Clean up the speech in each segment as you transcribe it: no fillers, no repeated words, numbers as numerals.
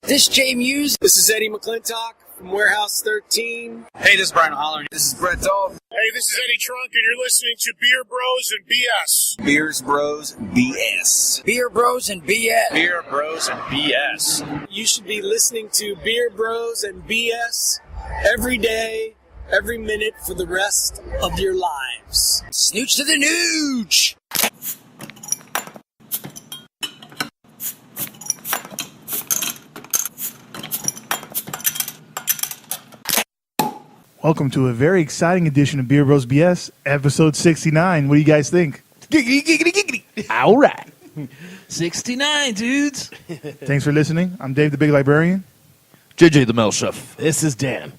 This Jay Muse. This is Eddie McClintock from Warehouse 13. Hey, this is Brian Holler. This is Brett Dahl. Hey, this is Eddie Trunk, and you're listening to Beer Bros and BS. Beers Bros BS. Beer Bros and BS. Beer Bros and BS. You should be listening to Beer Bros and BS every day, every minute for the rest of your lives. Snooch to the nooch. Welcome to a very exciting edition of Beer Bros BS, episode 69. What do you guys think? Giggity, giggity, giggity. All right. 69, dudes. Thanks for listening. I'm Dave, the Big Librarian. JJ, the Mel Chef. This is Dan.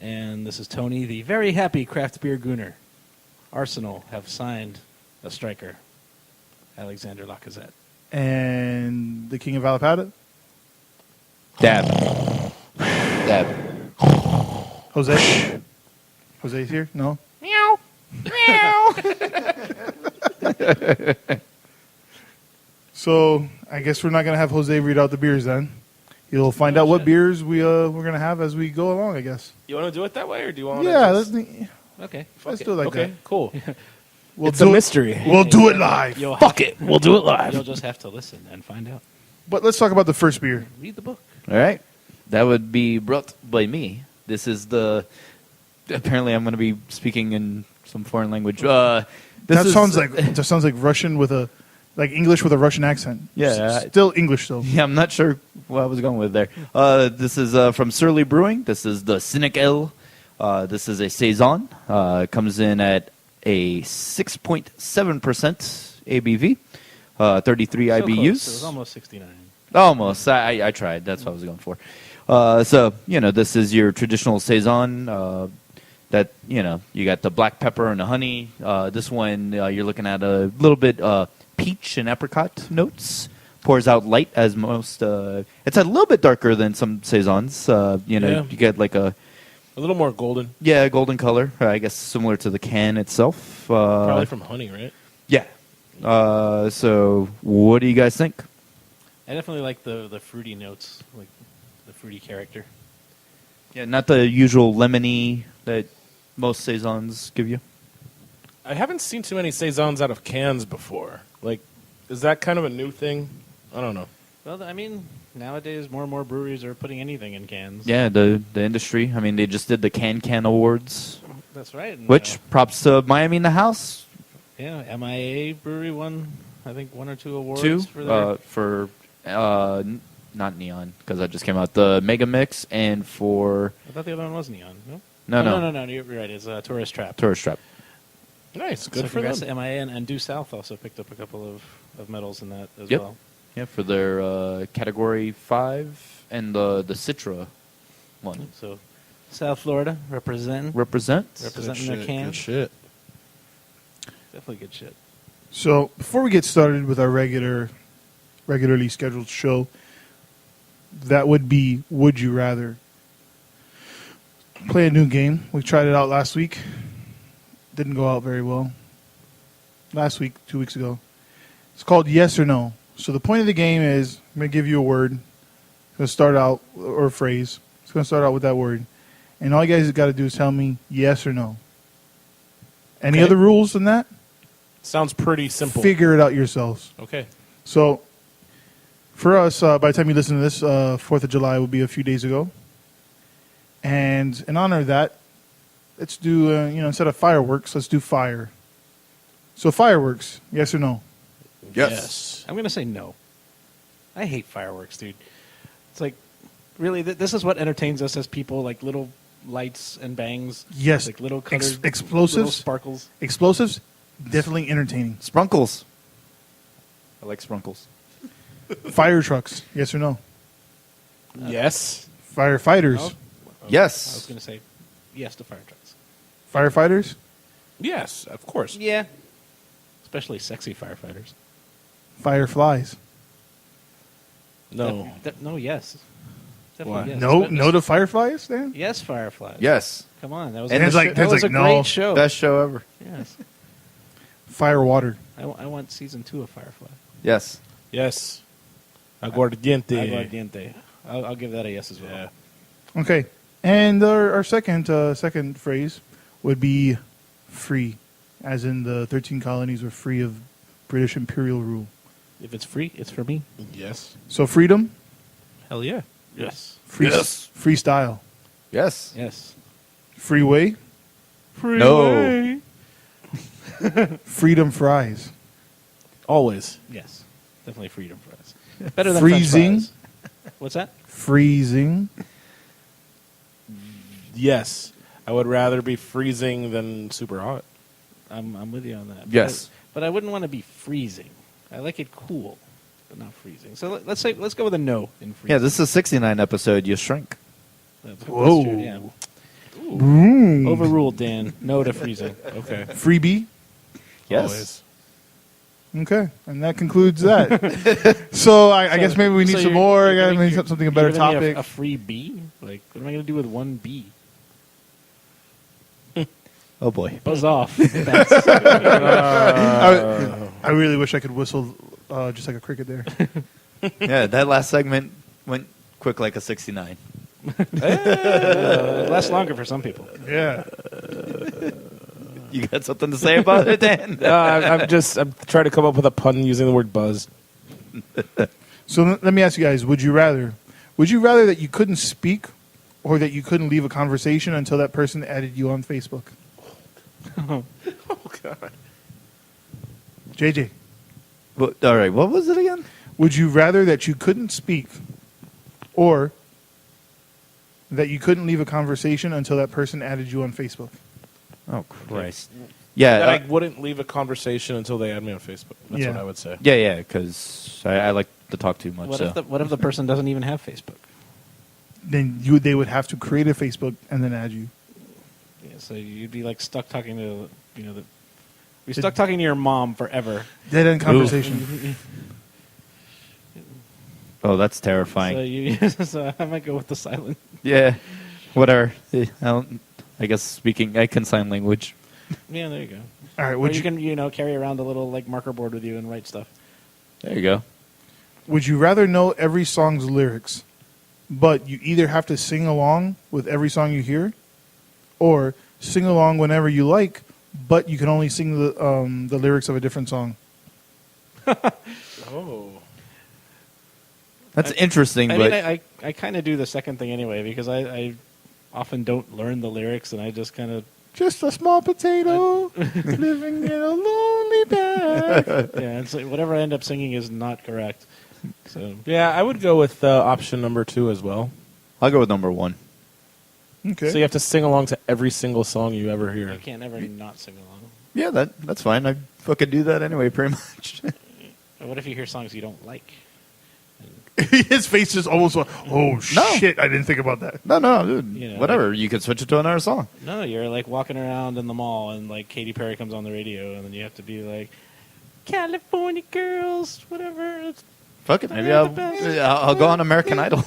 And this is Tony, the very happy craft beer gooner. Arsenal have signed a striker, Alexander Lacazette. And the King of Alapada, Dab. Jose. Jose's here? No? Meow. Meow. So, I guess we're not going to have Jose read out the beers then. You'll find out what beers we're going to have as we go along, I guess. You want to do it that way, or do you want to let's do it like that. Cool. It's a mystery. We'll do it live. Fuck it. We'll do it live. You'll just have to listen and find out. But let's talk about the first beer. Read the book. All right. That would be brought by me. This is apparently I'm going to be speaking in some foreign language. That sounds like Russian with like English with a Russian accent. Yeah. Still English, though. Yeah, I'm not sure what I was going with there. This is from Surly Brewing. This is the Cynic Ale. This is a Saison. Comes in at a 6.7% ABV, 33 So IBUs. close. It was almost 69. Almost. I tried. That's what I was going for. So, this is your traditional Saison. That, you got the black pepper and the honey. This one, you're looking at a little bit peach and apricot notes. Pours out light as most. It's a little bit darker than some Saisons. You get like a little more golden. Yeah, golden color. I guess similar to the can itself. Probably from honey, right? Yeah. So, what do you guys think? I definitely like the fruity notes, like the fruity character. Yeah, not the usual lemony that most Saisons give you. I haven't seen too many Saisons out of cans before. Like, is that kind of a new thing? I don't know. Well, I mean, nowadays more and more breweries are putting anything in cans. Yeah, the industry. I mean, they just did the Can Awards. That's right. And, Which, props to Miami in the house. Yeah, MIA Brewery won, I think, 1 or 2 awards. Two for not Neon, because that just came out. The Mega Mix and for... I thought the other one was Neon, no? No. You're right. It's Tourist Trap. Tourist Trap. Nice. Good for congrats them. to MIA, and Due South also picked up a couple of medals in that as Yep. well. Yeah, for their Category 5 and the Citra one. So, South Florida representing their cans. Good shit. Definitely good shit. So, before we get started with our regularly scheduled show, that would be Would You Rather. Play a new game. We tried it out last week. Didn't go out very well. Last week, 2 weeks ago. It's called Yes or No. So the point of the game is I'm going to give you a word. It's going to start out, or a phrase. It's going to start out with that word. And all you guys got to do is tell me yes or no. Any other rules than that? Sounds pretty simple. Figure it out yourselves. Okay. So, for us, by the time you listen to this, 4th of July will be a few days ago. And in honor of that, let's do, instead of fireworks, let's do fire. So, fireworks, yes or no? Yes. I'm going to say no. I hate fireworks, dude. It's like, really, this is what entertains us as people, like little lights and bangs. Yes. Like little colored, explosives. little sparkles. Explosives, definitely entertaining. Sprunkles. I like sprunkles. Fire trucks, yes or no? Yes. Firefighters. No? Yes. I was going to say yes to fire trucks. Firefighters? Yes, of course. Yeah. Especially sexy firefighters. Fireflies. No. No, yes. Definitely Why? yes. No to fireflies, Dan? Yes, fireflies. Yes. Come on. That was, And it's like- that it's was like, a no. great show. Best show ever. Yes. Fire water. I want season 2 of Firefly. Yes. Yes. Aguardiente. Aguardiente. I'll give that a yes as well. Yeah. Okay, and our second phrase would be free, as in the 13 colonies were free of British imperial rule. If it's free, it's for me. Yes. So freedom, Hell yeah. Yes. freestyle, Yes. Yes. freeway, No. freedom fries, Always. Yes. Definitely freedom fries. Better than Freezing. French fries. What's that? freezing, Yes. I would rather be freezing than super hot. I'm with you on that. Yes. But I wouldn't want to be freezing. I like it cool, but not freezing. So let's go with a no in freezing. Yeah, this is a 69 episode. You shrink. That's Whoa. true, yeah. Boom. Overruled, Dan. No to freezing. Okay. freebie. Yes. Always. Okay, and that concludes that. So I guess maybe we need some you're- more. I you're gotta giving- make you're- something a you're better giving me topic. A free bee? Like, what am I going to do with one bee? Oh boy. Buzz off. That's, I really wish I could whistle just like a cricket there. Yeah, that last segment went quick like a 69. lasts longer for some people. Yeah. You got something to say about it, Dan? I'm trying to come up with a pun using the word buzz. So let me ask you guys: Would you rather that you couldn't speak, or that you couldn't leave a conversation until that person added you on Facebook? Oh, God. JJ, All right, what was it again? would you rather that you couldn't speak, or that you couldn't leave a conversation until that person added you on Facebook? Oh, Christ. Yeah, That I wouldn't leave a conversation until they add me on Facebook. That's Yeah. what I would say. yeah, because I like to talk too much. What if the person doesn't even have Facebook? Then they would have to create a Facebook and then add you. Yeah, so you'd be like stuck talking to you're stuck talking to your mom forever. Dead end conversation. Oh, that's terrifying. So I might go with the silent. Yeah, whatever. I guess speaking, I can sign language. Yeah, there you go. All right. Or Would you you can carry around a little like marker board with you and write stuff. There you go. would you rather know every song's lyrics, but you either have to sing along with every song you hear, or sing along whenever you like, but you can only sing the lyrics of a different song? Oh. That's interesting, I but mean, I kind of do the second thing anyway because I often don't learn the lyrics and I just kind of Just a small potato living in a lonely bag. it's like whatever I end up singing is not correct. So Yeah, I would go with option number 2 as well. I'll go with number 1. Okay. So you have to sing along to every single song you ever hear. you can't ever not sing along. Yeah, that's fine. I fucking do that anyway, pretty much. Or what if you hear songs you don't like? His face just almost went, oh, No. shit, I didn't think about that. No, dude. You know, Whatever. You could switch it to another song. No, you're like walking around in the mall and like Katy Perry comes on the radio and then you have to be like, California girls, whatever. It's Fuck it. Maybe They're I'll the best. I'll go on American Idol.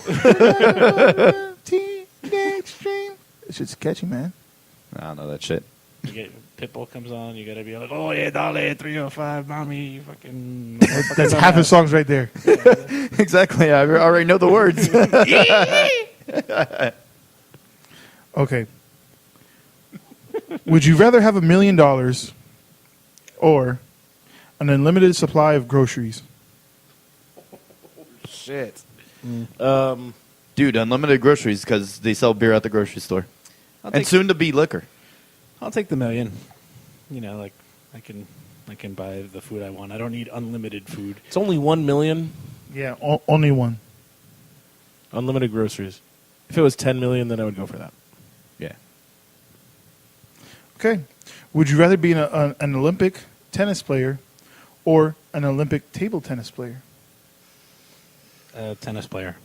Teenage dream. It's just catchy, man. I don't know that shit. You get Pitbull comes on, you gotta be like, oh yeah, Dolly, 305, mommy, fucking. That's half his songs right there. Exactly. I already know the words. Okay. Would you rather have $1 million or an unlimited supply of groceries? Shit. Dude, Unlimited groceries because they sell beer at the grocery store. And soon to be liquor. I'll take the $1 million. You know, like I can buy the food I want. I don't need unlimited food. it's only 1 million Yeah, only one. unlimited groceries. If it was 10 million, then I would go for that. Yeah. Okay. Would you rather be an Olympic tennis player or an Olympic table tennis player? Tennis player.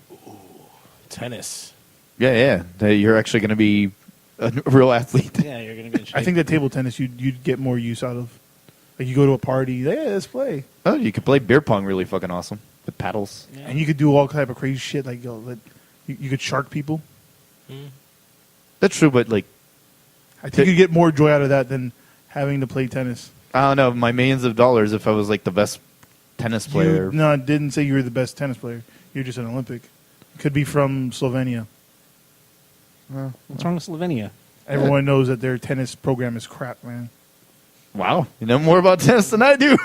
Tennis. Yeah. You're actually going to be a real athlete. Yeah, you're gonna be in shape. I think that table tennis you'd get more use out of. Like you go to a party, yeah, let's play, Oh, you could play beer pong really fucking awesome with paddles. Yeah. and you could do all type of crazy shit. Like you could shark people. That's true, but like, I think you'd get more joy out of that than having to play tennis. I don't know, my millions of dollars if I was like the best tennis player. No, I didn't say you were the best tennis player. You're just an Olympic. Could be from Slovenia. What's wrong with Slovenia? Everyone knows that their tennis program is crap, man. Wow. You know more about tennis than I do.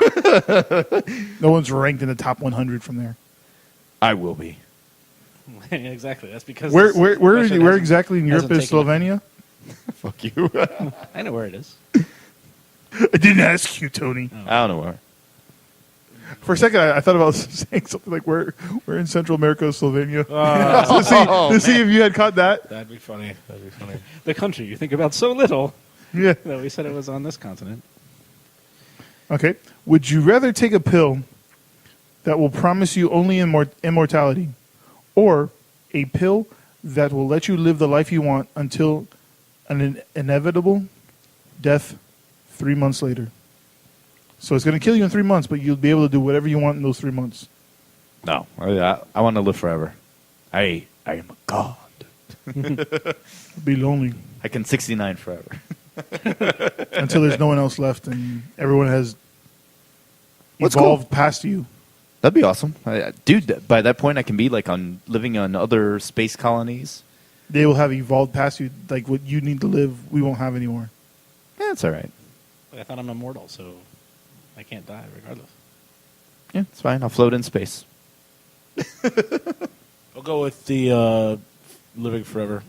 No one's ranked in the top 100 from there. I will be. Exactly. That's because Where this where question where hasn't- exactly in Europe hasn't is taken- Slovenia? Fuck you. I know where it is. I didn't ask you, Tony. I don't know where. For a second, I thought about saying something like, "We're in Central America, Slovenia." Oh, to see if you had caught that. that'd be funny. That'd be funny. The country you think about so little Yeah. that we said it was on this continent. Okay. Would you rather take a pill that will promise you only immortality, or a pill that will let you live the life you want until an inevitable death 3 months later? So it's going to kill you in 3 months, but you'll be able to do whatever you want in those 3 months. No. I want to live forever. I am a god. Be lonely I can 69 forever. until there's no one else left and everyone has What's evolved past you. That'd be awesome. Dude, by that point, I can be like living on other space colonies. They will have evolved past you. Like what you need to live, we won't have anymore. Yeah, it's all right. I thought I'm immortal, so I can't die regardless. Yeah, it's fine. I'll float in space. I'll go with the living forever.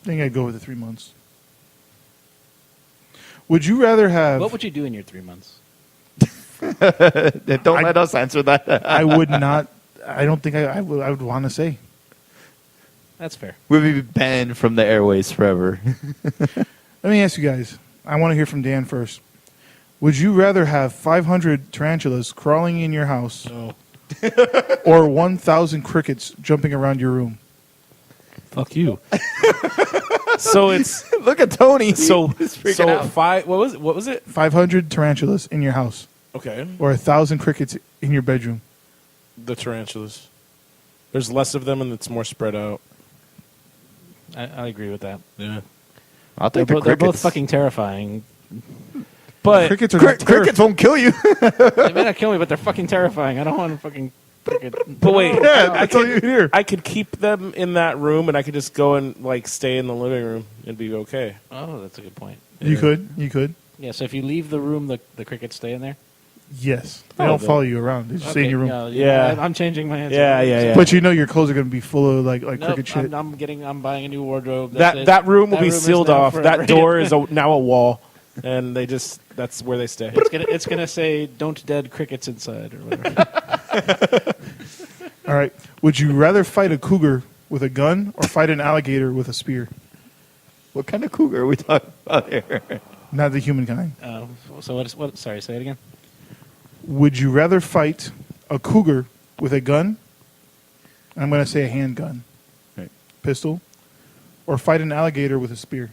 I think I'd go with the 3 months. Would you rather have? What would you do in your 3 months? Don't let us answer that. I would not. I don't think I would want to say. That's fair. We'll be banned from the airways forever. Let me ask you guys. I want to hear from Dan first. Would you rather have 500 tarantulas crawling in your house No. or 1,000 crickets jumping around your room? Fuck you. So it's Look at Tony. so He's freaking so out. five. What was it? 500 tarantulas in your house Okay, or 1,000 crickets in your bedroom. the tarantulas. There's less of them and it's more spread out. I agree with that. Yeah, I'll They're, take the they're both crickets. fucking terrifying. but Crickets are not Crickets won't kill you. They may not kill me, but they're fucking terrifying. I don't want to fucking cricket. but wait, Yeah, that's all you hear. I could keep them in that room and I could just go and like stay in the living room and be okay. Oh, that's a good point. You could. Yeah, so if you leave the room, the crickets stay in there? Yes. They Oh, don't then- follow you around. They just stay in your room. no, Yeah. I'm changing my answer. Yeah. But you know your clothes are going to be full of like Nope, cricket shit. I'm buying a new wardrobe. That's it. That room will That be room is sealed now off. forever. That door is now a wall, and that's where they stay. It's gonna say "Don't dead crickets inside" or whatever. All right. Would you rather fight a cougar with a gun or fight an alligator with a spear? What kind of cougar are we talking about here? Not the human kind. So what? Sorry, say it again. Would you rather fight a cougar with a gun? I'm going to say a handgun, Right. pistol, or fight an alligator with a spear.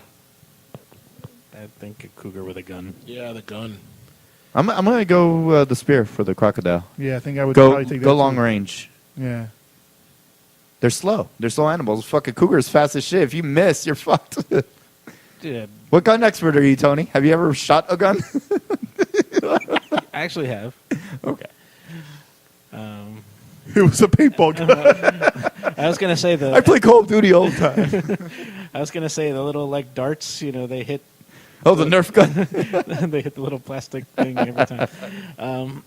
I think a cougar with a gun. Yeah, the gun. I'm gonna go the spear for the crocodile. Yeah, I think I would Go probably take that. go long too. range. Yeah. They're slow. They're slow animals. Fucking cougar's fast as shit. If you miss, you're fucked. Dude, What gun expert are you, Tony? Have you ever shot a gun? I actually have. Okay. It was a paintball gun. I was gonna say I play Call of Duty all the time. I was gonna say the little like darts. You know, they hit. Oh, the Nerf gun. They hit the little plastic thing every time.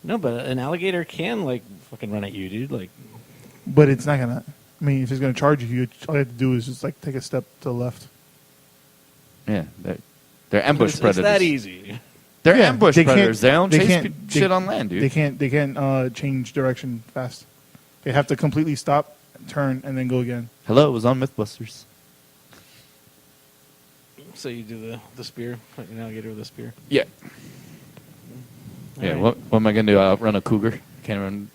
No, but an alligator can like fucking run at you, dude. Like, But it's not going to. I mean, if it's going to charge you, all you have to do is just like take a step to the left. Yeah, they're ambush it's predators. that easy. They're Yeah, ambush they can't- predators. They don't they chase can't- shit they- on land, dude. They can't change direction fast. They have to completely stop, turn, and then go again. Hello, it was on MythBusters. So you do the spear, like an alligator with a spear. Yeah. Yeah. Alright. What am I gonna do? Outrun a cougar? Can't run.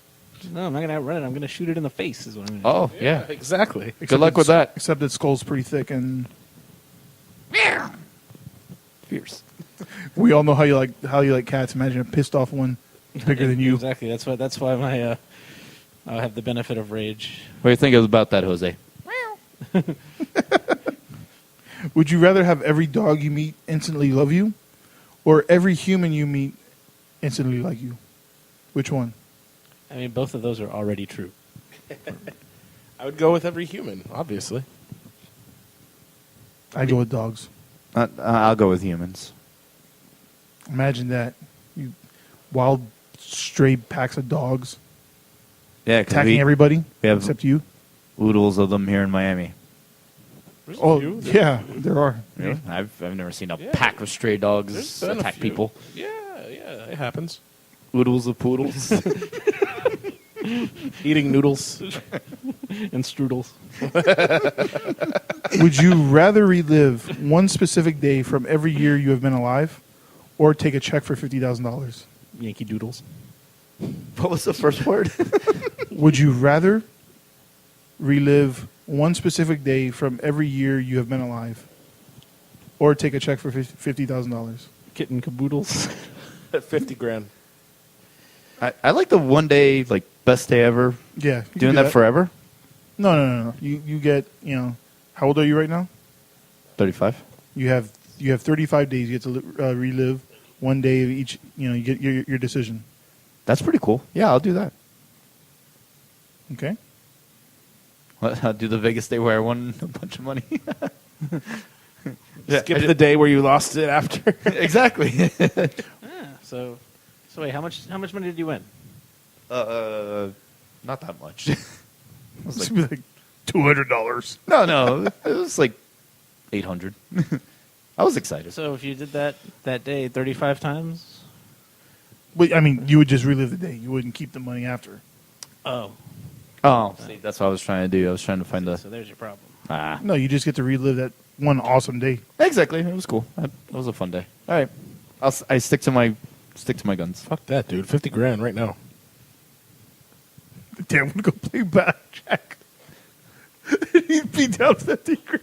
No, I'm not gonna outrun it. I'm gonna shoot it in the face. Is what I'm gonna Oh yeah. Exactly. Good luck with that. Except that skull's pretty thick, and Fierce. we all know how you like cats. Imagine a pissed off one bigger than you. Exactly. That's why my I have the benefit of rage. What do you think about that, Jose? Would you rather have every dog you meet instantly love you, or every human you meet instantly like you? Which one? I mean, both of those are already true. I would go with every human, obviously. I go with dogs. I'll go with humans. Imagine that. You wild, stray packs of dogs Yeah, 'cause attacking everybody we have except you. oodles of them here in Miami. There's a Oh, few. yeah, there are. Really? I've never seen a Yeah. pack of stray dogs There's been a attack few. people. Yeah, it happens. Oodles of poodles. Eating noodles. And strudels. Would you rather relive one specific day from every year you have been alive, or take a check for $50,000? Yankee Doodles. What was the first word? Would you rather relive one specific day from every year you have been alive, or take a check for $50,000? Kitten Caboodles. At 50 grand. I like the one day, like, best day ever. Yeah, you can Doing do that forever? No. You get, how old are you right now? 35. You have 35 days. You get to relive one day of each. You get your decision. That's pretty cool. Yeah, I'll do that. Okay. I'll do the Vegas day where I won a bunch of money. Skip the day where you lost it after. Exactly. So wait, how much money did you win? Not that much. It was It's like, gonna be like $200. no, it was like 800. I was excited. So if you did that day 35 times? But I mean, you would just relive the day. You wouldn't keep the money after. Oh. Oh, see, that's what I was trying to do. I was trying to find the. So there's your problem. No, you just get to relive that one awesome day. Exactly. It was cool. That was a fun day. All right, I stick to my guns. Fuck that, dude. 50 grand right now. Damn, I'm gonna go play blackjack. He'd be down 50 grand.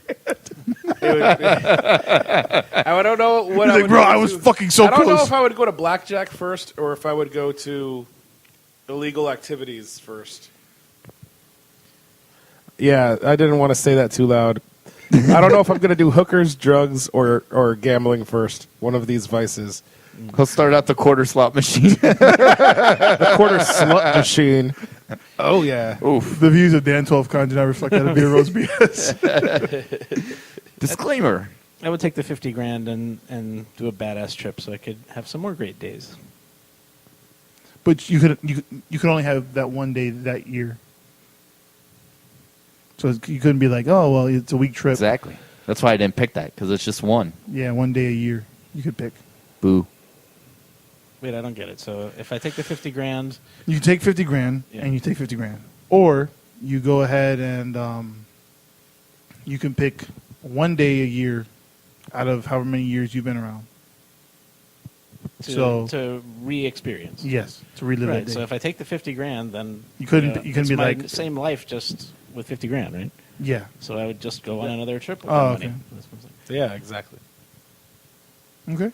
I don't know what He's I like, would bro, go I was to. fucking so I don't know close. if I would go to blackjack first or if I would go to illegal activities first. Yeah, I didn't want to say that too loud. I don't know if I'm going to do hookers, drugs, or gambling first. One of these vices. He'll start out the quarter slot machine. The quarter slut machine. Oh, yeah. Oof. The views of Dan 12 Con do not reflect that of Beer Rose BS. Disclaimer. I would take the 50 grand and do a badass trip so I could have some more great days. But you could only have that one day that year. So you couldn't be like, oh, well, it's a week trip. Exactly. That's why I didn't pick that, because it's just one. Yeah, one day a year you could pick. Boo. Wait, I don't get it. So if I take the 50 grand, You take 50 grand Yeah. and you take 50 grand. Or you go ahead and you can pick one day a year out of however many years you've been around. to re-experience. Yes, to relive Right. that day. So if I take the 50 grand, then You couldn't it's be my like- same life just with 50 grand, right? yeah. So I would just go on another trip with Oh, the money. okay. That's what I'm saying. Yeah, exactly. Okay.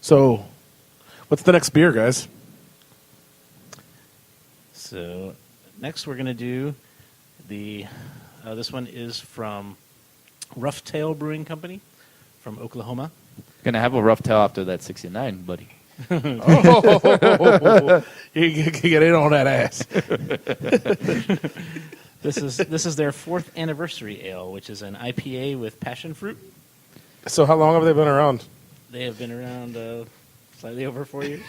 So, what's the next beer, guys? So next we're gonna do the. This one is from Roughtail Brewing Company from Oklahoma. Gonna have a rough tail after that 69, buddy. Oh, you get in on that ass. This is their 4th anniversary ale, which is an IPA with passion fruit. So, how long have they been around? They have been around slightly over 4 years.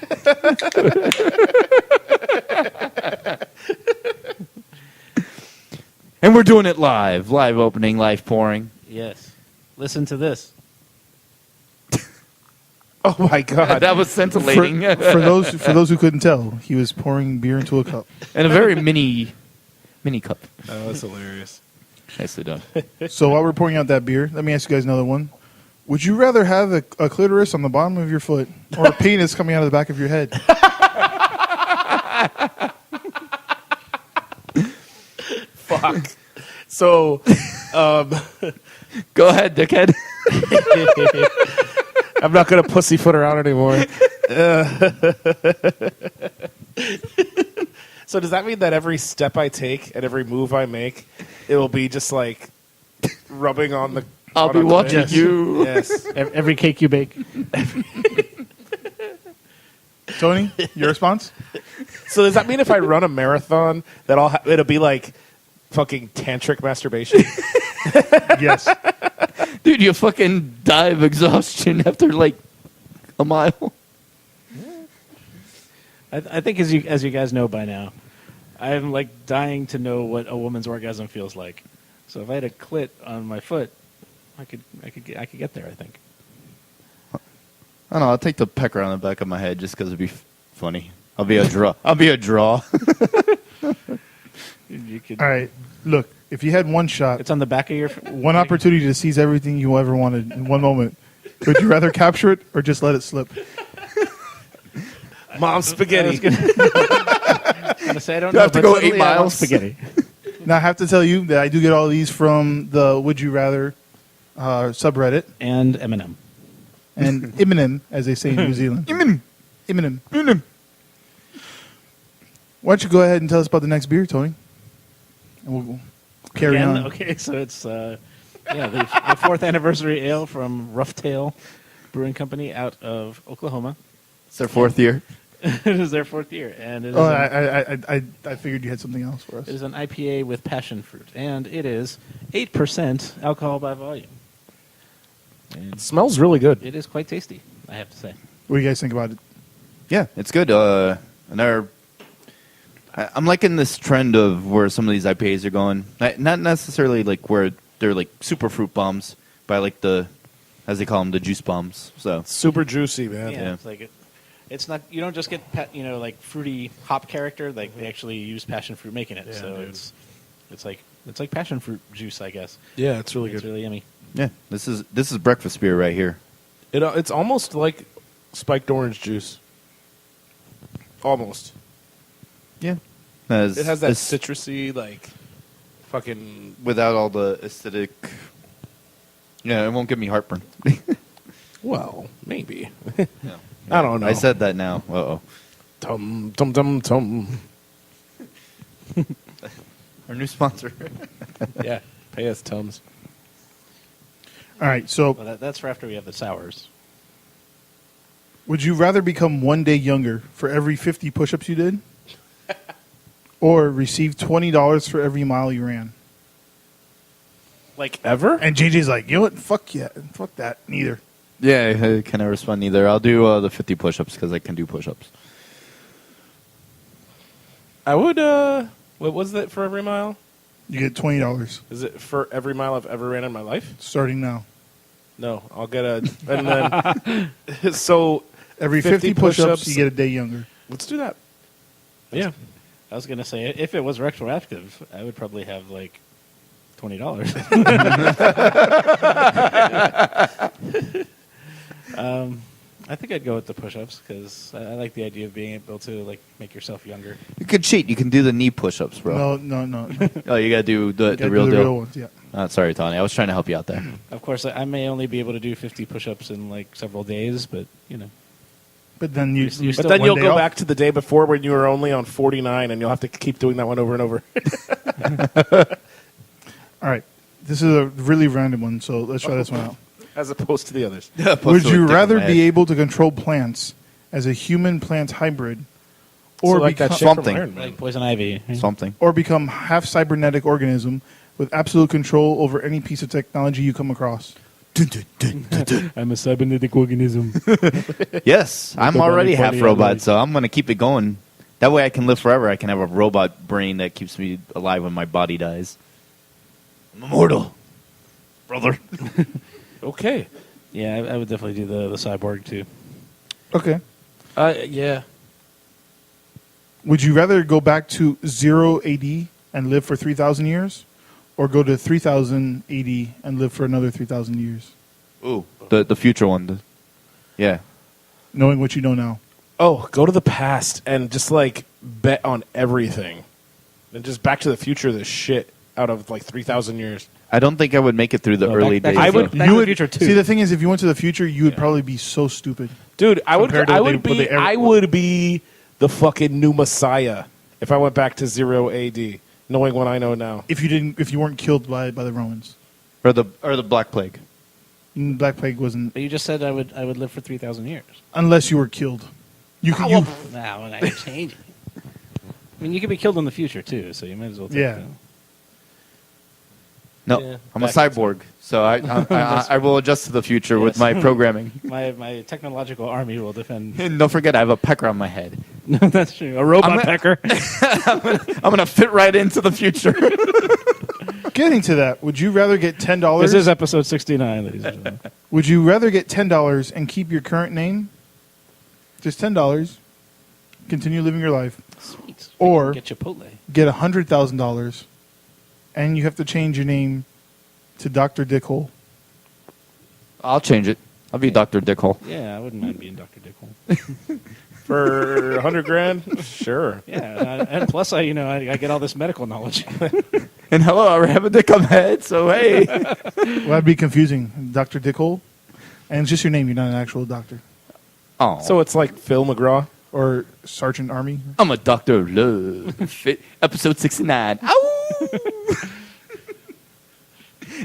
And we're doing it live. Live opening, live pouring. Yes. Listen to this. Oh my God! That was scintillating. For those who couldn't tell, he was pouring beer into a cup. And a very mini cup. Oh, that's hilarious. Nicely done. So while we're pouring out that beer, let me ask you guys another one. Would you rather have a clitoris on the bottom of your foot or a penis coming out of the back of your head? Fuck. So, Go ahead, dickhead. I'm not gonna pussyfoot around anymore. So does that mean that every step I take and every move I make, it will be just like rubbing on the? I'll on be the watching face? you. Yes. Every cake you bake. Tony, your response? So does that mean if I run a marathon that it'll be like fucking tantric masturbation? Yes. Dude, you fucking die of exhaustion after like a mile. I think as you guys know by now, I'm like dying to know what a woman's orgasm feels like. So if I had a clit on my foot, I could get there. I think. I don't know. I'll take the pecker on the back of my head just because it'd be funny. I'll be a draw. I'll be a draw. You could. All right. Look, if you had one shot, It's on the back of your. one opportunity to seize everything you ever wanted in one moment, would you rather capture it or just let it slip? Mom spaghetti. I say I don't Do I know. have to but go suddenly 8 I want miles? Spaghetti. Now, I have to tell you that I do get all these from the Would You Rather subreddit And Eminem. and Eminem, as they say in New Zealand. Eminem. Why don't you go ahead and tell us about the next beer, Tony? And we'll carry Again? on. Okay, so it's the fourth anniversary ale from Roughtail Brewing Company out of Oklahoma. It's their 4th year. It is their 4th year, and it is Oh, an, I figured you had something else for us. it is an IPA with passion fruit, and it is 8% alcohol by volume. And It smells really good. it is quite tasty, I have to say. What do you guys think about it? Yeah, it's good. I'm liking this trend of where some of these IPAs are going. Not necessarily like where they're like super fruit bombs, but I like as they call them, the juice bombs. So Super juicy, man. Yeah. It's like it's not. You don't just get like fruity hop character. Like they actually use passion fruit making it. Yeah, So dude. it's like passion fruit juice, I guess. Yeah, it's really It's good. really yummy. yeah, this is breakfast beer right here. It's almost like spiked orange juice. Almost. Yeah, It has that citrusy, like, fucking... without all the acidic. Yeah, it won't give me heartburn. Well, maybe. No. I don't know. I said that now. Uh-oh. Tum, tum, tum, tum. Our new sponsor. Yeah, pay us Tums. All right, so Well, that's for after we have the sours. would you rather become one day younger for every 50 push-ups you did? Or receive $20 for every mile you ran? Like, ever? And JJ's like, you know what? Fuck yeah. Fuck that. Neither. Yeah, I can never respond either. I'll do the 50 push-ups because I can do push-ups. I would, what was that for every mile? You get $20 Is it for every mile I've ever ran in my life? starting now. No, I'll get a... And then... So, Every 50 push-ups, you get a day younger. let's do that. Yeah. I was gonna say if it was retroactive, I would probably have like $20. I think I'd go with the push-ups because I like the idea of being able to like make yourself younger. You could cheat. You can do the knee push-ups, bro. No. Oh, you gotta do the Gotta real do the deal. real ones, yeah. Sorry, Tony. I was trying to help you out there. Of course, I may only be able to do 50 push-ups in like several days, but you know. But then you But But still then one you'll day go off. back to the day before when you were only on 49, and you'll have to keep doing that one over and over. All right. This is a really random one, so let's try this one out. As opposed to the others. Would you rather be able to control plants as a human-plant hybrid or, So like that become, shit from something. Iron Man. Like poison ivy. something? or become half-cybernetic organism with absolute control over any piece of technology you come across? I'm a cybernetic organism. Yes, I'm Nobody already half funny robot, always. so I'm gonna keep it going. That way, I can live forever. I can have a robot brain that keeps me alive when my body dies. I'm immortal, brother. Okay. Yeah, I would definitely do the cyborg too. Okay. Yeah. Would you rather go back to 0 AD and live for 3,000 years? Or go to 3,000 AD and live for another 3,000 years? Ooh, the future one. Yeah. Knowing what you know now. Oh, go to the past and just, like, bet on everything. And just Back to the Future the shit out of, like, 3,000 years. I don't think I would make it through the No, early Back days. to the though. Future- Back to the Future 2. See, the thing is, if you went to the future, you would probably be so stupid. Dude, I Compared to what I would be the fucking new Messiah if I went back to 0 AD, knowing what I know now. If you weren't killed by the Romans. or the Black Plague. Black Plague wasn't, But you just said I would live for 3,000 years. unless you were killed. You could, you, Now, when I change it. I mean, you could be killed in the future too, so you might as well. Take Yeah. No, Yeah, I'm a backwards. cyborg, so I will adjust to the future with Yes. my programming. My technological army will defend. And don't forget, I have a pecker on my head. No, that's true. A robot I'm gonna- pecker. I'm gonna fit right into the future. Getting to that, would you rather get $10? This is episode 69, ladies and gentlemen. Would you rather get $10 and keep your current name? Just $10. Continue living your life. Sweet. Or get Chipotle. get $100,000 and you have to change your name to Dr. Dickhole. I'll change it. I'll be Dr. Dickhole. Yeah, I wouldn't mind being Dr. Dickhole. For $100,000, sure. Yeah, and plus I get all this medical knowledge. And hello, I have a dick on my head, so hey. Well, that'd be confusing. Dr. Dickhole. And it's just your name. You're not an actual doctor. Oh, So it's like Phil McGraw. Or Sergeant Army. I'm a doctor of love. Fit episode 69. Ow!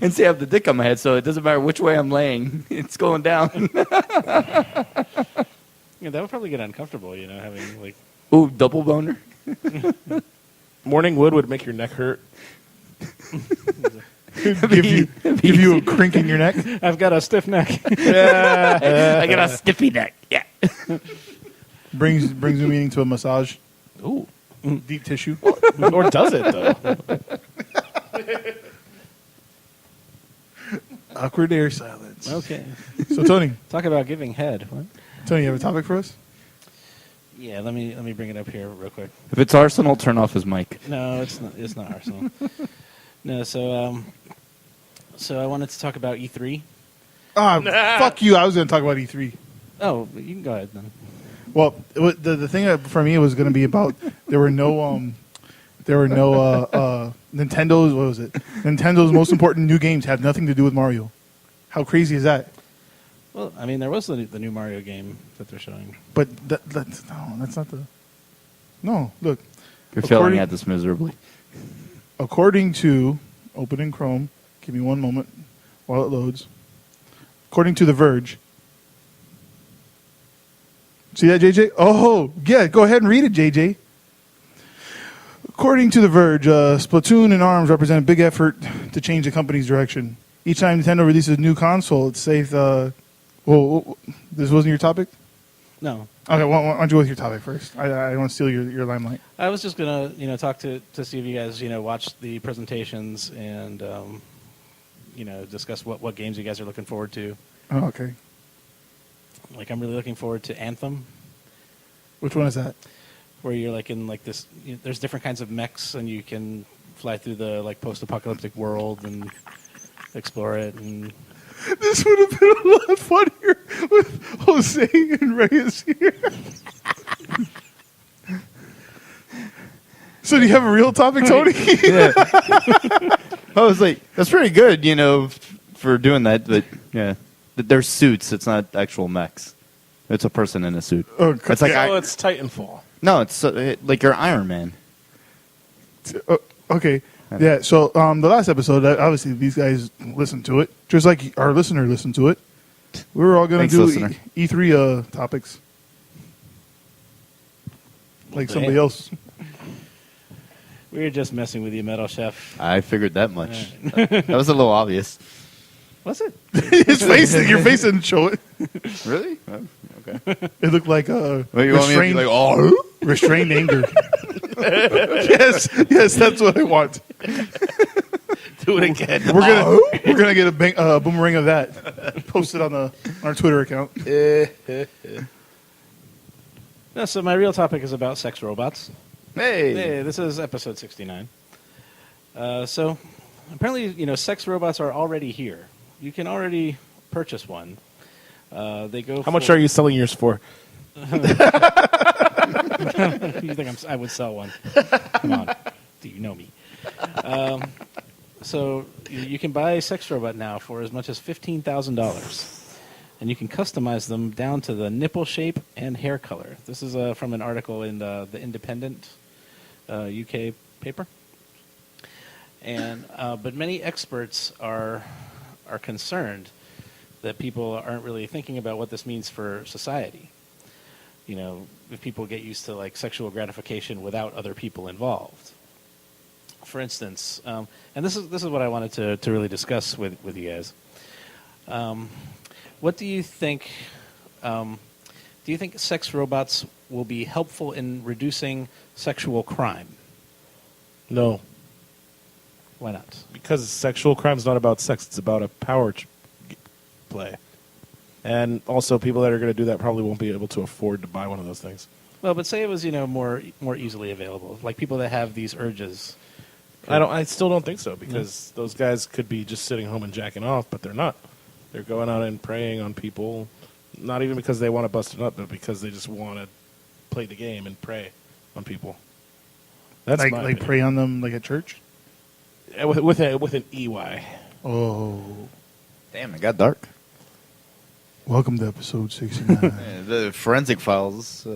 And see, I have the dick on my head, so it doesn't matter which way I'm laying. It's going down. Yeah, that would probably get uncomfortable, having like. Ooh, double boner. Morning wood would make your neck hurt. give you a crink in your neck. I've got a stiff neck. I got a stiffy neck. Yeah. Brings the meaning to a massage. Ooh. Deep tissue. Or does it, though? Awkward air silence. Okay. So Tony, Talk about giving head. What? Tony, you have a topic for us? Yeah, let me bring it up here real quick. If it's Arsenal, turn off his mic. No, it's not. It's not Arsenal. No, so I wanted to talk about E3. Fuck you. I was going to talk about E3. Oh, you can go ahead then. Well, the thing for me was going to be about there were no Nintendo's. What was it? Nintendo's most important new games have nothing to do with Mario. How crazy is that? Well, I mean, there was the new Mario game that they're showing. But that's not the. No, look. You're failing at this miserably. According to open in Chrome, give me one moment while it loads. According to The Verge. See that, JJ? Oh, yeah, go ahead and read it, JJ. According to The Verge, Splatoon and ARMS represent a big effort to change the company's direction. Each time Nintendo releases a new console, it's safe. Well, this wasn't your topic? No, Okay, why don't you go with your topic first? I don't want to steal your limelight. I was just gonna talk to see if you guys watched the presentations and discuss what games you guys are looking forward to. Oh, okay. Like, I'm really looking forward to Anthem, Which one is that? where you're like in like this. There's different kinds of mechs, and you can fly through the like post-apocalyptic world and explore it. And This would have been a lot funnier with Jose and Reyes here. So do you have a real topic, Tony? Yeah. I was like, that's pretty good, for doing that. But yeah, they're suits. It's not actual mechs. It's a person in a suit. Oh, It's like it's Titanfall. no, it's like you're Iron Man. Okay. Yeah, so the last episode, obviously these guys listened to it, just like our listener listened to it. We were all going to Thanks, do listener. E3 topics. Like somebody else. we were just messing with you, Metal Chef. I figured that much. That was a little obvious. Was it? His face, your face didn't show it. Really? Oh, okay. It looked like Well, you want me to be like, oh? restrained anger. yes, that's what I want. Do it again. We're gonna get a boomerang of that posted on our Twitter account. No, so my real topic is about sex robots. Hey. Hey, this is episode 69. So apparently, sex robots are already here. You can already purchase one. They go. How much are you selling yours for? You think I would sell one? Come on, do you know me? So you can buy a sex robot now for as much as $15,000, and you can customize them down to the nipple shape and hair color. This is from an article in the Independent UK paper. And but many experts are concerned that people aren't really thinking about what this means for society. if people get used to like sexual gratification without other people involved. For instance, and this is what I wanted to really discuss with you guys. What do you think? Do you think sex robots will be helpful in reducing sexual crime? No, Why not? because sexual crime is not about sex; it's about a power play. And also, people that are going to do that probably won't be able to afford to buy one of those things. Well, but say it was more easily available, like people that have these urges. I still don't think so, because those guys could be just sitting home and jacking off, but they're not. They're going out and preying on people, not even because they want to bust it up, but because they just want to play the game and prey on people. That's like my like opinion. prey on them like at church. With an EY. Oh, Damn, it got dark. welcome to episode 69. Yeah, the forensic files.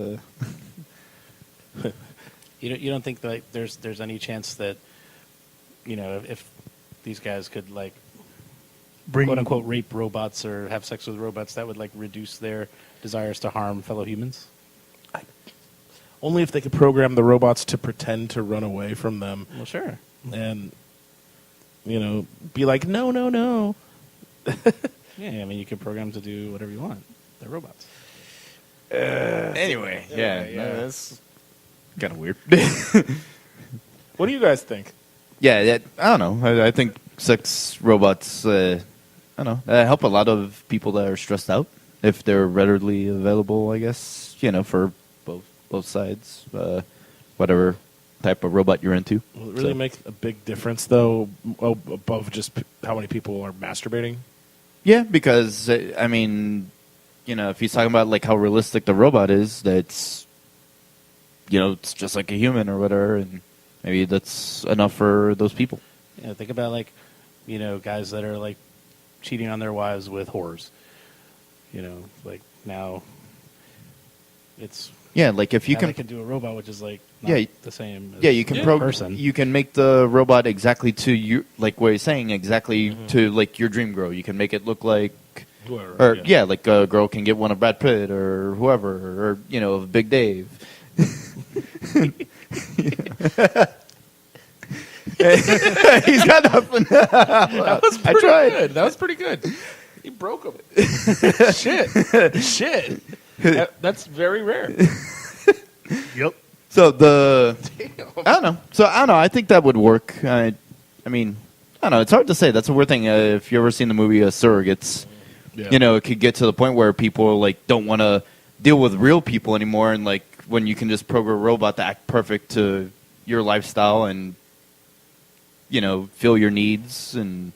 You don't think that there's any chance that if these guys could like Bring quote unquote rape robots or have sex with robots, that would like reduce their desires to harm fellow humans? Only if they could program the robots to pretend to run away from them Well, sure. and, be like, no, no, no. Yeah, I mean you can program them to do whatever you want. They're robots. Anyway, yeah, yeah. that's kind of weird. What do you guys think? Yeah, I don't know. I think sex robots, I don't know, help a lot of people that are stressed out if they're readily available, I guess, for both sides, whatever type of robot you're into. Will it really make a big difference, though, above just how many people are masturbating? Yeah, because, I mean, if he's talking about like how realistic the robot is, that's, it's just like a human or whatever, and maybe that's enough for those people. Yeah, think about like guys that are like cheating on their wives with whores. Like now it's Yeah, like if you now can they can do a robot which is like not Yeah, the same as Yeah, you can a program. person. You can make the robot exactly to you, like what he's saying, exactly to like your dream girl. You can make it look like, Whoever, or yeah. like a girl can get one of Brad Pitt or whoever, or of Big Dave. He's got nothing. That was I pretty tried. good. That was pretty good. He broke him. Shit. That's very rare. Yep. So I don't know. I think that would work. I mean, I don't know. It's hard to say. That's a weird thing. If you ever seen the movie Surrogates, Yeah. it could get to the point where people like don't want to deal with real people anymore, and like when you can just program a robot to act perfect to your lifestyle and fill your needs and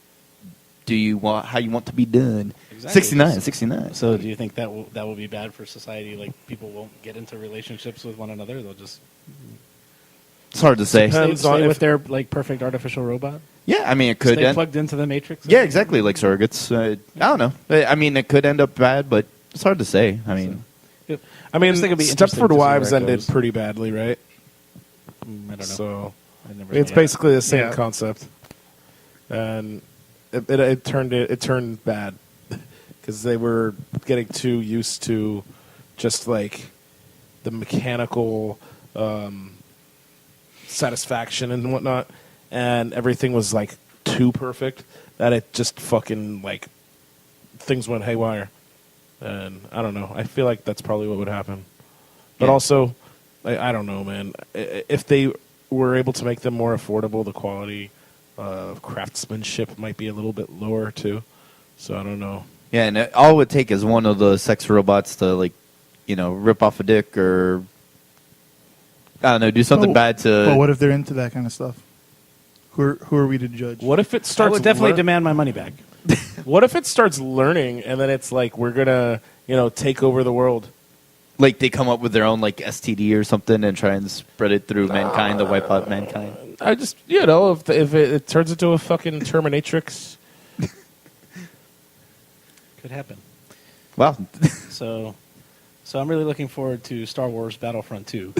do you want how you want to be done. Exactly. 69. So do you think that will be bad for society? Like people won't get into relationships with one another. They'll just It's hard to say. Depends. stay on if- with their like perfect artificial robot. Yeah, I mean it could. Stay plugged into the matrix. Yeah, exactly. Like surrogates. I don't know. I mean, it could end up bad, but it's hard to say. I mean, I mean, just think it'd be interesting Stepford to see Wives where it ended goes. pretty badly, right? I don't know. So I've never it's seen it. basically the same Yeah. concept, and it turned bad because they were getting too used to just like the mechanical satisfaction and whatnot, and everything was like too perfect that it just fucking like things went haywire. And I don't know. I feel like that's probably what would happen. But Yeah. also, I don't know, man. If they were able to make them more affordable, the quality of craftsmanship might be a little bit lower too. So I don't know. yeah, and all it would take is one of the sex robots to like, rip off a dick or I don't know, do something Oh, bad to. But what if they're into that kind of stuff? Who are we to judge? What if it I starts? would definitely demand my money back. What if it starts learning and then it's like we're gonna, take over the world? Like they come up with their own like STD or something and try and spread it through mankind to wipe out mankind. I just, if it turns into a fucking Terminatrix. Could happen. Wow. So I'm really looking forward to Star Wars Battlefront 2.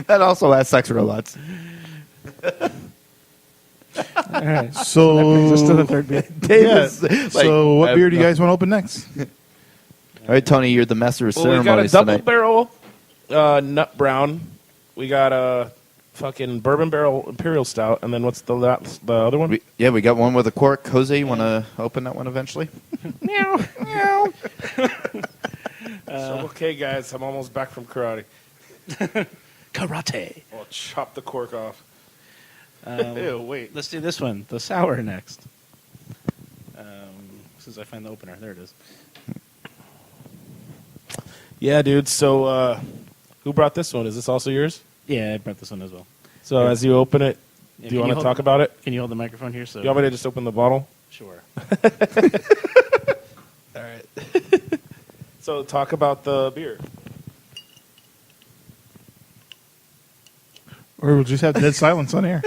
That also has sex robots. All right. So Brings us to the third beer. yeah. Like, So what beer do you guys want to open next? All right, Tony, you're the master of Well, we got a ceremonies double tonight. barrel nut brown. We got a fucking bourbon barrel imperial stout, and then what's the other one? We got one with a cork. Jose, you want to open that one eventually? Meow, meow. So, okay, guys, I'm almost back from karate. Karate. I'll chop the cork off. Ew, wait. Let's do this one, the sour next. Since I find the opener, there it is. Yeah, dude. So, who brought this one? Is this also yours? Yeah, I brought this one as well. So, as you open it, Yeah, do you can want to hold- talk about it? Can you hold the microphone here? So You want me to just open the bottle? Sure. All right. So, talk about the beer. Or we'll just have dead silence on air.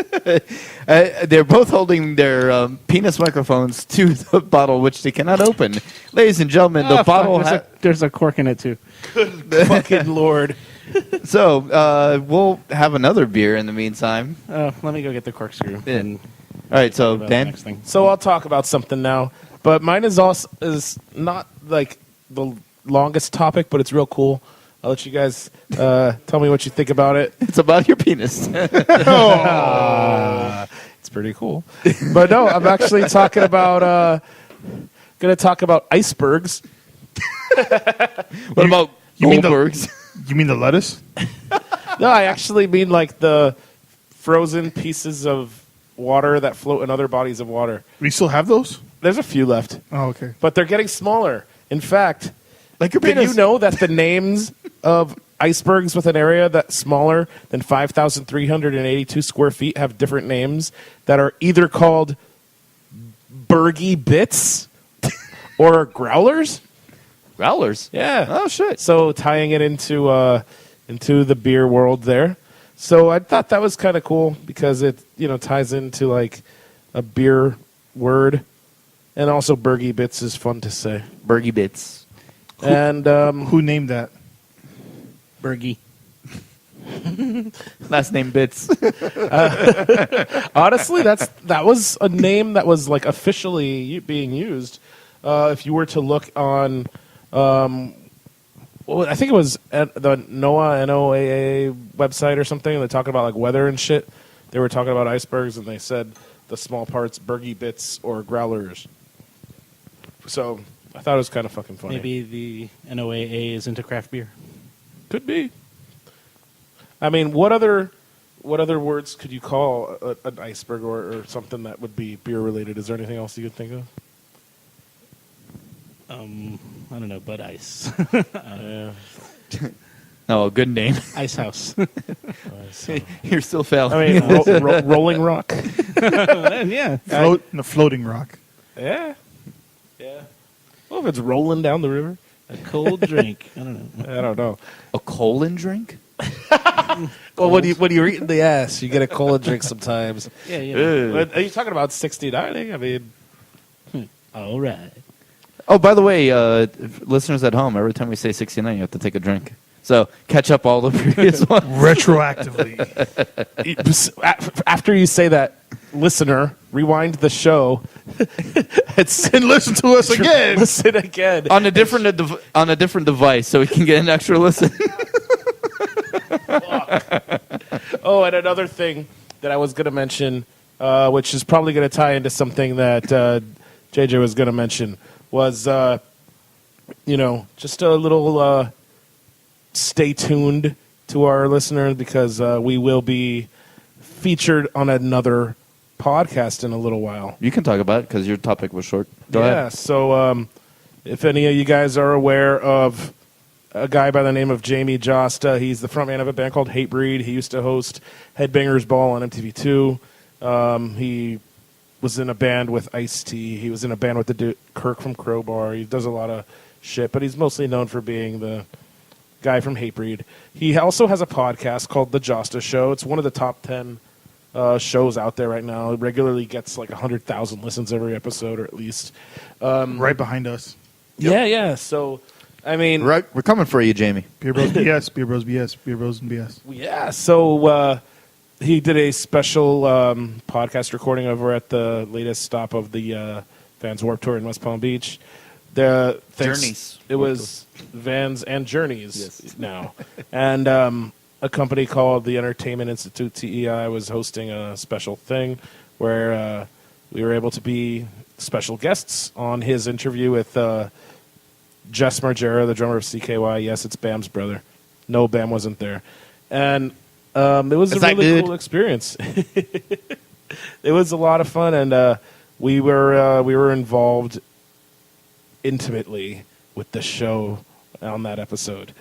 They're both holding their penis microphones to the bottle, which they cannot open. Ladies and gentlemen, the Ah, fuck, bottle there's a cork in it too. Fucking Lord. So we'll have another beer in the meantime. Let me go get the corkscrew. Yeah. And All right, so talk about the Dan, next thing. So I'll talk about something now, but mine is not like the longest topic, but it's real cool. I'll let you guys tell me what you think about it. it's about your penis. It's pretty cool, but no, I'm actually talking about going to talk about icebergs. What about you mean the- Goldbergs? You mean the lettuce? No, I actually mean like the frozen pieces of water that float in other bodies of water. We still have those? There's a few left, Oh, okay. but they're getting smaller. In fact, Like your did penis. you know that the names of icebergs with an area that's smaller than 5,382 square feet have different names that are either called Bergy Bits or Growlers? Growlers? Yeah. Oh, shit. So tying it into the beer world there. So I thought that was kind of cool because it ties into like a beer word, and also Bergy Bits is fun to say. Bergy Bits. And Who named that? Bergie. Last name Bits. honestly, that was a name that was like officially being used. If you were to look on, I think it was at the NOAA website or something. They're talking about like weather and shit. They were talking about icebergs, and they said the small parts, Bergy Bits or Growlers. So I thought it was kind of fucking funny. Maybe the NOAA is into craft beer. Could be. I mean, what other words could you call an iceberg or something that would be beer related? Is there anything else you could think of? I don't know, Bud Ice. Yeah. No, a good name. Ice House. You're still failing. I mean, Rolling Rock. Yeah. Floating rock. Yeah. Yeah. Well, if it's rolling down the river, A cold drink. I don't know. I don't know. a colon drink? Well, when you're eating the ass, you get a cola drink sometimes. Yeah, yeah. But are you talking about 69ing? I mean, All right. Oh, by the way, listeners at home, every time we say 69, you have to take a drink. So catch up all the previous ones. Retroactively. after you say that, listener, rewind the show And listen to us again. Listen again. on a different device, so we can get an extra listen. Oh, and another thing that I was going to mention, which is probably going to tie into something that JJ was going to mention, was, just a little stay tuned to our listeners because we will be featured on another podcast in a little while. You can talk about it because your topic was short. Go Yeah, ahead. so if any of you guys are aware of a guy by the name of Jamie Jasta, he's the frontman of a band called Hatebreed. He used to host Headbangers Ball on MTV2. He was in a band with Ice-T. He was in a band with the dude Kirk from Crowbar. He does a lot of shit, but he's mostly known for being the guy from Hatebreed. He also has a podcast called The Jasta Show. It's one of the top 10 shows out there right now. It regularly gets like 100,000 listens every episode, or at least. Right behind us. Yeah. So, I mean, Right, we're coming for you, Jamie. Beer Bros BS. Beer Bros BS. Beer Bros and BS. yeah. So he did a special podcast recording over at the latest stop of the Vans Warped Tour in West Palm Beach. Journeys. It was Vans and Journeys Yes. now. And a company called the Entertainment Institute, TEI, was hosting a special thing where we were able to be special guests on his interview with Jess Margera, the drummer of CKY. Yes, it's Bam's brother. No, Bam wasn't there. And it was a really cool experience. It was a lot of fun, and we were involved intimately with the show on that episode.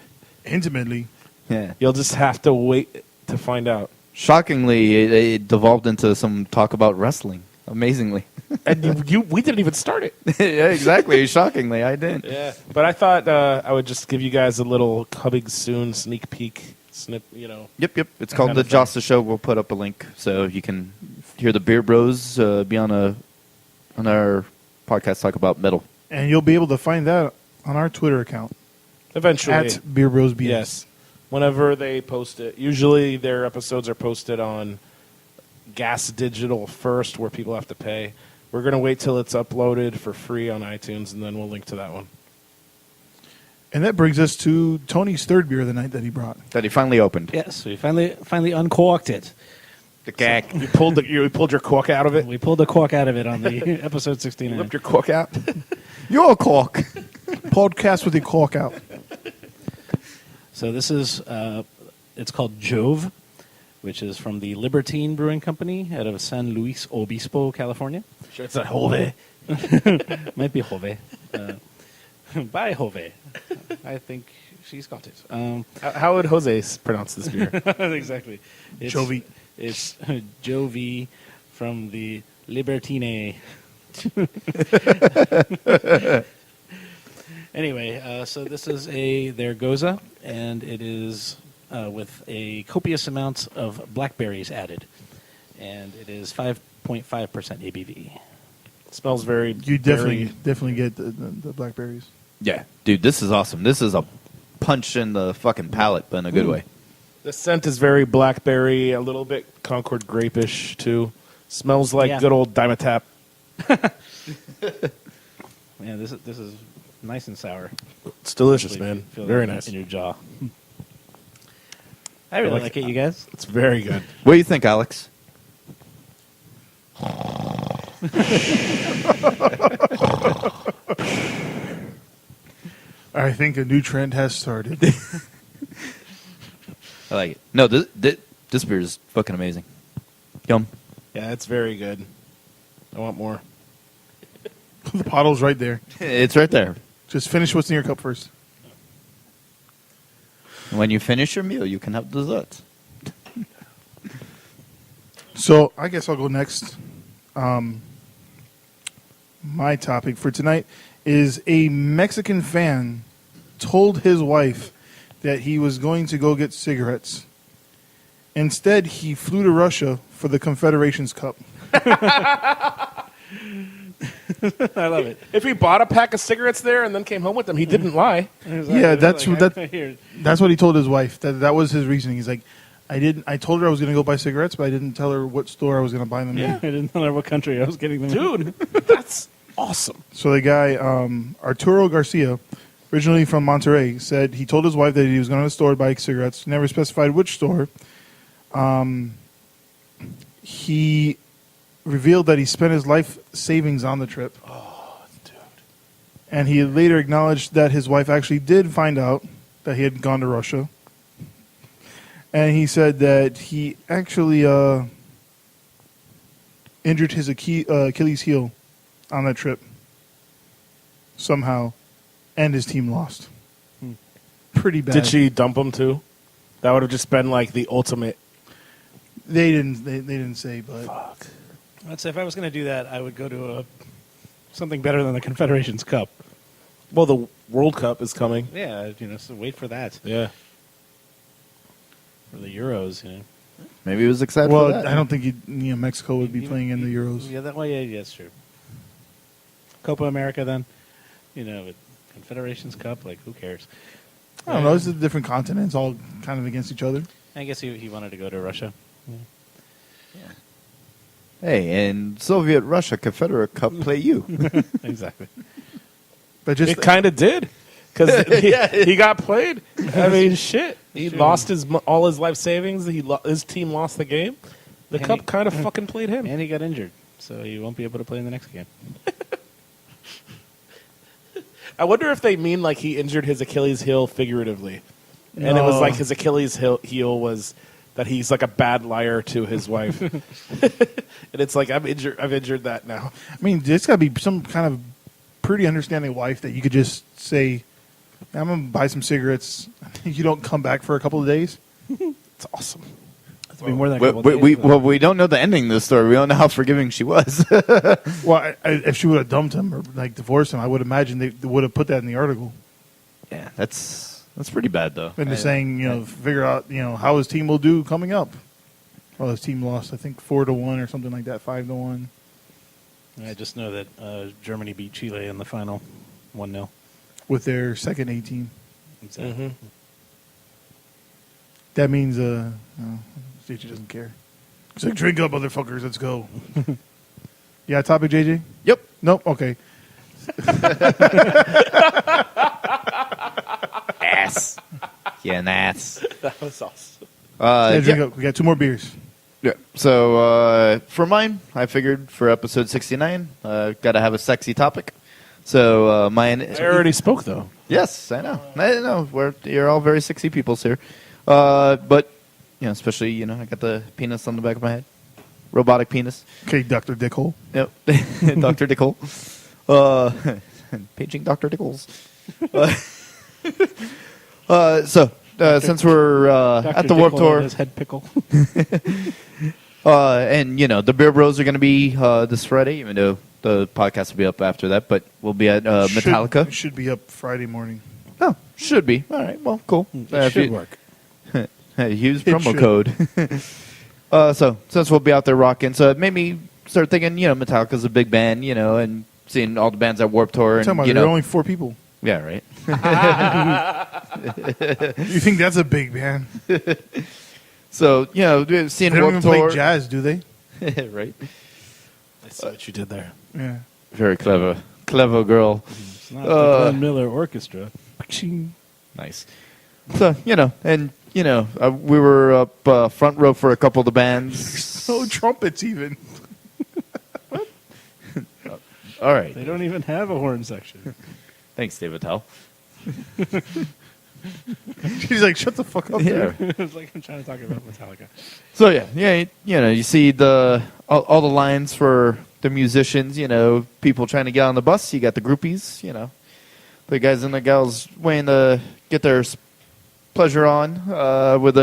Intimately. Yeah. You'll just have to wait to find out. Shockingly, it devolved into some talk about wrestling. Amazingly. And we didn't even start it. Yeah, exactly. Shockingly, I didn't. Yeah, but I thought I would just give you guys a little coming soon sneak peek, snip. Yep. It's called the Jasta Show. We'll put up a link so you can hear the Beer Bros be on our podcast talk about metal. And you'll be able to find that on our Twitter account. Eventually. At Beer Bros BS. Yes. Whenever they post it. Usually their episodes are posted on Gas Digital first, where people have to pay. We're going to wait till it's uploaded for free on iTunes, and then we'll link to that one. And that brings us to Tony's third beer of the night that he brought. That he finally opened. Yes, we finally uncorked it. The gag. You pulled your cork out of it? We pulled the cork out of it on the episode You 69. whipped your cork out? You're a cork. Podcast with a cork out. So this is, it's called Jove, which is from the Libertine Brewing Company out of San Luis Obispo, California. Sure, it's a Jove. Might be Jove. By Jove. I think she's got it. How would Jose pronounce this beer? Exactly. It's, Jovi. It's Jovi from the Libertine. Anyway, so this is their Goza, and it is with a copious amount of blackberries added, and it is 5.5% ABV. It smells very. You definitely get the blackberries. Yeah. Dude, this is awesome. This is a punch in the fucking palate, but in a good way. The scent is very blackberry, a little bit Concord grape-ish, too. Smells like good old Dimetap. Yeah, this is nice and sour. It's delicious, Really man. feel Very it nice. in your jaw. I really like it, you guys. It's very good. What do you think, Alex? I think a new trend has started. I like it. No, this beer is fucking amazing. Yum. Yeah, it's very good. I want more. The bottle's right there. It's right there. Just finish what's in your cup first. When you finish your meal, you can have dessert. So I guess I'll go next. My topic for tonight is a Mexican fan told his wife that he was going to go get cigarettes. Instead, he flew to Russia for the Confederations Cup. I love it. If he bought a pack of cigarettes there and then came home with them, he didn't lie. Yeah, that's Like, that's what he told his wife. That was his reasoning. He's like, I told her I was going to go buy cigarettes, but I didn't tell her what store I was going to buy them I in. didn't know what country I was getting them. Dude, that's awesome. So the guy, Arturo Garcia, originally from Monterrey, said he told his wife that he was going to the store to buy cigarettes. Never specified which store. He revealed that he spent his life savings on the trip. Oh, dude. And he later acknowledged that his wife actually did find out that he had gone to Russia. And he said that he actually injured his Achilles heel on that trip somehow, and his team lost. Pretty bad. Did she dump him too? That would have just been like the ultimate. They didn't. They didn't say, but Fuck. I'd say if I was going to do that, I would go to something better than the Confederations Cup. Well, the World Cup is coming. Yeah, so wait for that. Yeah. For the Euros, Maybe he was excited well, for that. I don't think Mexico would be playing in the Euros. Yeah, that's true. Copa America, then. With Confederations Cup, who cares? I don't know. It's a different continent. It's all kind of against each other. I guess he wanted to go to Russia. Hey, in Soviet Russia, Confederate Cup play you. Exactly. But just It kind of did. Because he got played. I mean, shit. He lost all his life savings. His team lost the game. The Cup kind of fucking played him. And he got injured, so he won't be able to play in the next game. I wonder if they mean like he injured his Achilles heel figuratively. And it was like his Achilles heel was that he's like a bad liar to his wife. And it's like, I've injured that now. I mean, there's got to be some kind of pretty understanding wife that you could just say, I'm going to buy some cigarettes. You don't come back for a couple of days. It's awesome. It's been more than a couple days. We don't know the ending of the story. We don't know how forgiving she was. Well, if she would have dumped him or like divorced him, I would imagine they would have put that in the article. Yeah, that's pretty bad though. And they're saying, figure out, how his team will do coming up. Well, his team lost, I think, 4-1 or something like that, 5-1. I just know that Germany beat Chile in the final 1-0. With their second A team. Exactly. Mm-hmm. That means, JJ doesn't care. He's like, drink up, motherfuckers, let's go. Yeah, topic, JJ? Yep. Nope, okay. Ass. Yeah, an ass. That was awesome. Drink up. We got 2 more beers. Yeah. So for mine, I figured for episode 69, got to have a sexy topic. So mine. I already spoke though. Yes, I know. I know. You're all very sexy peoples here. But especially I got the penis on the back of my head, robotic penis. Okay, Dr. Dickhole. Yep, Dr. Dickhole. Paging Dr. Dickles. Since we're at the Warped Tour, his head pickle. and the Beer Bros are going to be this Friday, even though the podcast will be up after that. But we'll be at Metallica. Should be up Friday morning. Oh, should be. All right. Well, cool. It should work. Use promo code. So since we'll be out there rocking, so it made me start thinking. Metallica's a big band. And seeing all the bands at Warped Tour, and there are only 4 people. Yeah, right. You think that's a big band? So seeing They don't Warped even Tour, play jazz, do they? right? I see what you did there. Yeah. Very clever girl. It's not the Glenn Miller Orchestra. Nice. So and we were up front row for a couple of the bands. No trumpets even. All right. They don't even have a horn section. Thanks, David Tell. She's like, shut the fuck up. Yeah. It's like I'm trying to talk about Metallica. So you see all the lines for the musicians. People trying to get on the bus. You got the groupies. The guys and the gals waiting to get their pleasure on with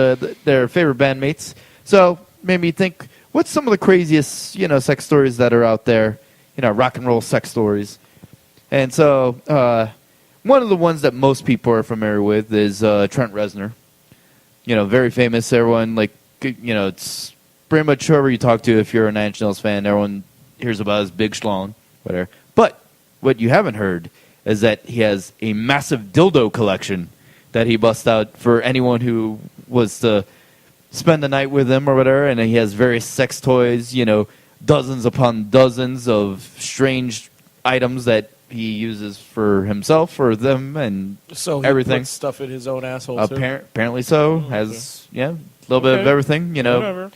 their favorite bandmates. So made me think, what's some of the craziest sex stories that are out there? Rock and roll sex stories. And so one of the ones that most people are familiar with is Trent Reznor. Very famous. Everyone, it's pretty much whoever you talk to, if you're a Nine Inch Nails fan, everyone hears about his big schlong, whatever. But what you haven't heard is that he has a massive dildo collection that he busts out for anyone who was to spend the night with him or whatever. And he has various sex toys, dozens upon dozens of strange items that he uses for himself, for them, and So he everything. puts stuff in his own asshole too? Apparently so. Has a little bit of everything. Whatever.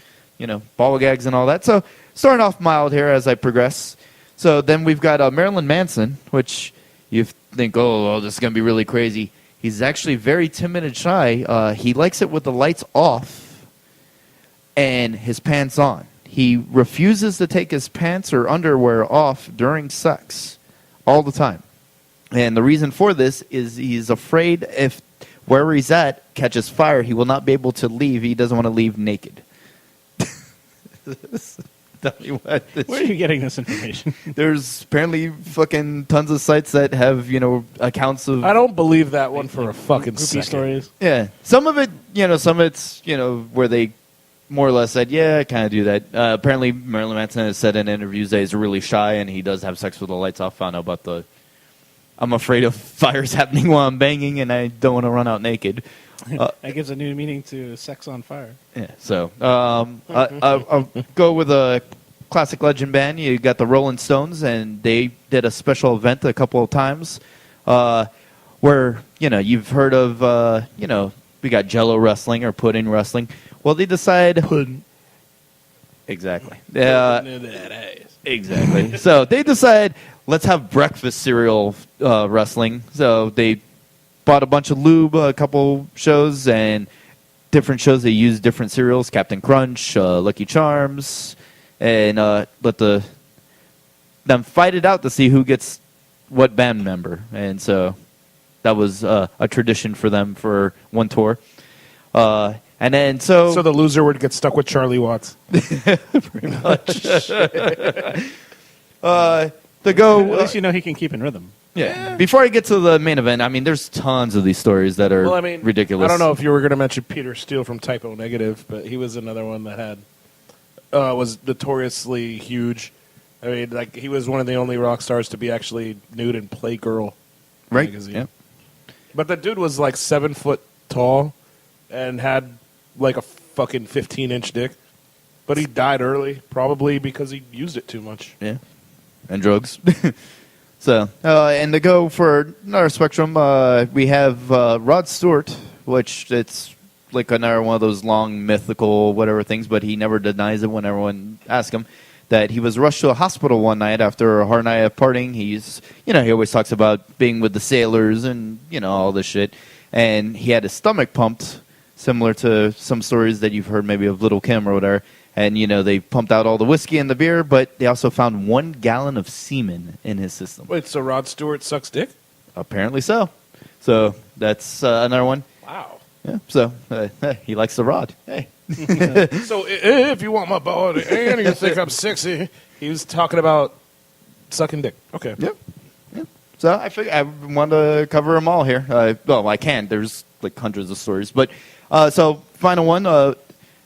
Ball gags and all that. So starting off mild here as I progress. So then we've got Marilyn Manson, which you think, oh, this is going to be really crazy. He's actually very timid and shy. He likes it with the lights off and his pants on. He refuses to take his pants or underwear off during sex all the time. And the reason for this is he's afraid if wherever he's at catches fire, he will not be able to leave. He doesn't want to leave naked. Where are you getting this information? There's apparently fucking tons of sites that have, accounts of... I don't believe that one for a fucking Groupie second. stories. Yeah. Some of it, some of it's, where they more or less said, yeah, I kind of do that. Apparently, Marilyn Manson has said in interviews that he's really shy and he does have sex with the lights off. I don't know about I'm afraid of fires happening while I'm banging and I don't want to run out naked. That gives a new meaning to sex on fire. Yeah, so I'll go with a classic legend band. You got the Rolling Stones, and they did a special event a couple of times where you've heard of we got Jello wrestling or pudding wrestling. Well, they decide Pudding. exactly. That Exactly. So they decide, let's have breakfast cereal wrestling. So they bought a bunch of lube, a couple shows, and different shows. They used different cereals, Captain Crunch, Lucky Charms, and let them fight it out to see who gets what band member. And so that was a tradition for them for one tour. And then So the loser would get stuck with Charlie Watts. pretty much. To go. At least you know he can keep in rhythm. Yeah. Before I get to the main event, I mean, there's tons of these stories that are ridiculous. I don't know if you were going to mention Peter Steele from Typo Negative, but he was another one that had was notoriously huge. I mean, like he was one of the only rock stars to be actually nude in Playgirl magazine. Yeah. But the dude was like 7 foot tall and had like a fucking 15-inch dick. But he died early, probably because he used it too much. Yeah. And drugs. So, and to go for another spectrum, we have Rod Stewart, which it's like another one of those long mythical whatever things, but he never denies it when everyone asks him that he was rushed to a hospital one night after a hard night of partying. He's, he always talks about being with the sailors and, all this shit. And he had his stomach pumped, similar to some stories that you've heard maybe of Little Kim or whatever. And, they pumped out all the whiskey and the beer, but they also found 1 gallon of semen in his system. Wait, so Rod Stewart sucks dick? Apparently so. So that's another one. Wow. Yeah. So he likes the rod. Hey. So if you want my body and you think I'm sexy, he was talking about sucking dick. Okay. Yep. So I figured I want to cover them all here. Well, I can. There's like hundreds of stories. But so final one.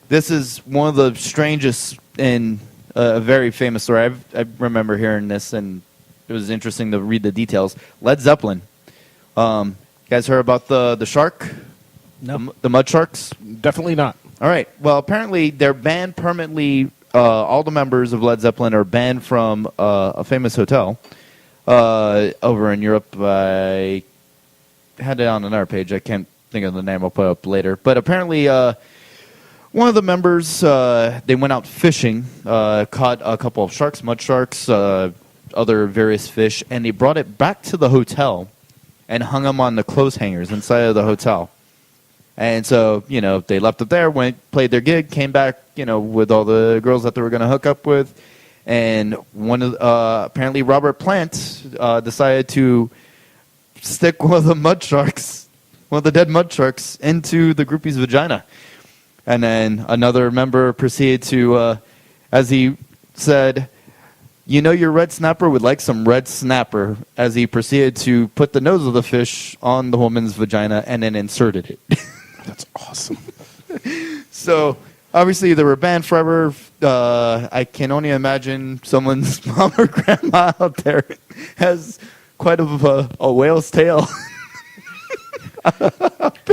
This is one of the strangest and a very famous story. I remember hearing this, and it was interesting to read the details. Led Zeppelin. You guys heard about the shark? No. The mud sharks? Definitely not. All right. Well, apparently they're banned permanently. All the members of Led Zeppelin are banned from a famous hotel over in Europe. I had it on another page. I can't think of the name. I'll put it up later. But apparently one of the members, they went out fishing, caught a couple of sharks, mud sharks, other various fish, and they brought it back to the hotel and hung them on the clothes hangers inside of the hotel. And so, they left it there, played their gig, came back, with all the girls that they were going to hook up with. And apparently Robert Plant decided to stick one of the dead mud sharks into the groupie's vagina. And then another member proceeded to, as he said, your red snapper would like some red snapper, as he proceeded to put the nose of the fish on the woman's vagina and then inserted it. That's awesome. So, obviously, they were banned forever. I can only imagine someone's mom or grandma out there has quite a whale's tail.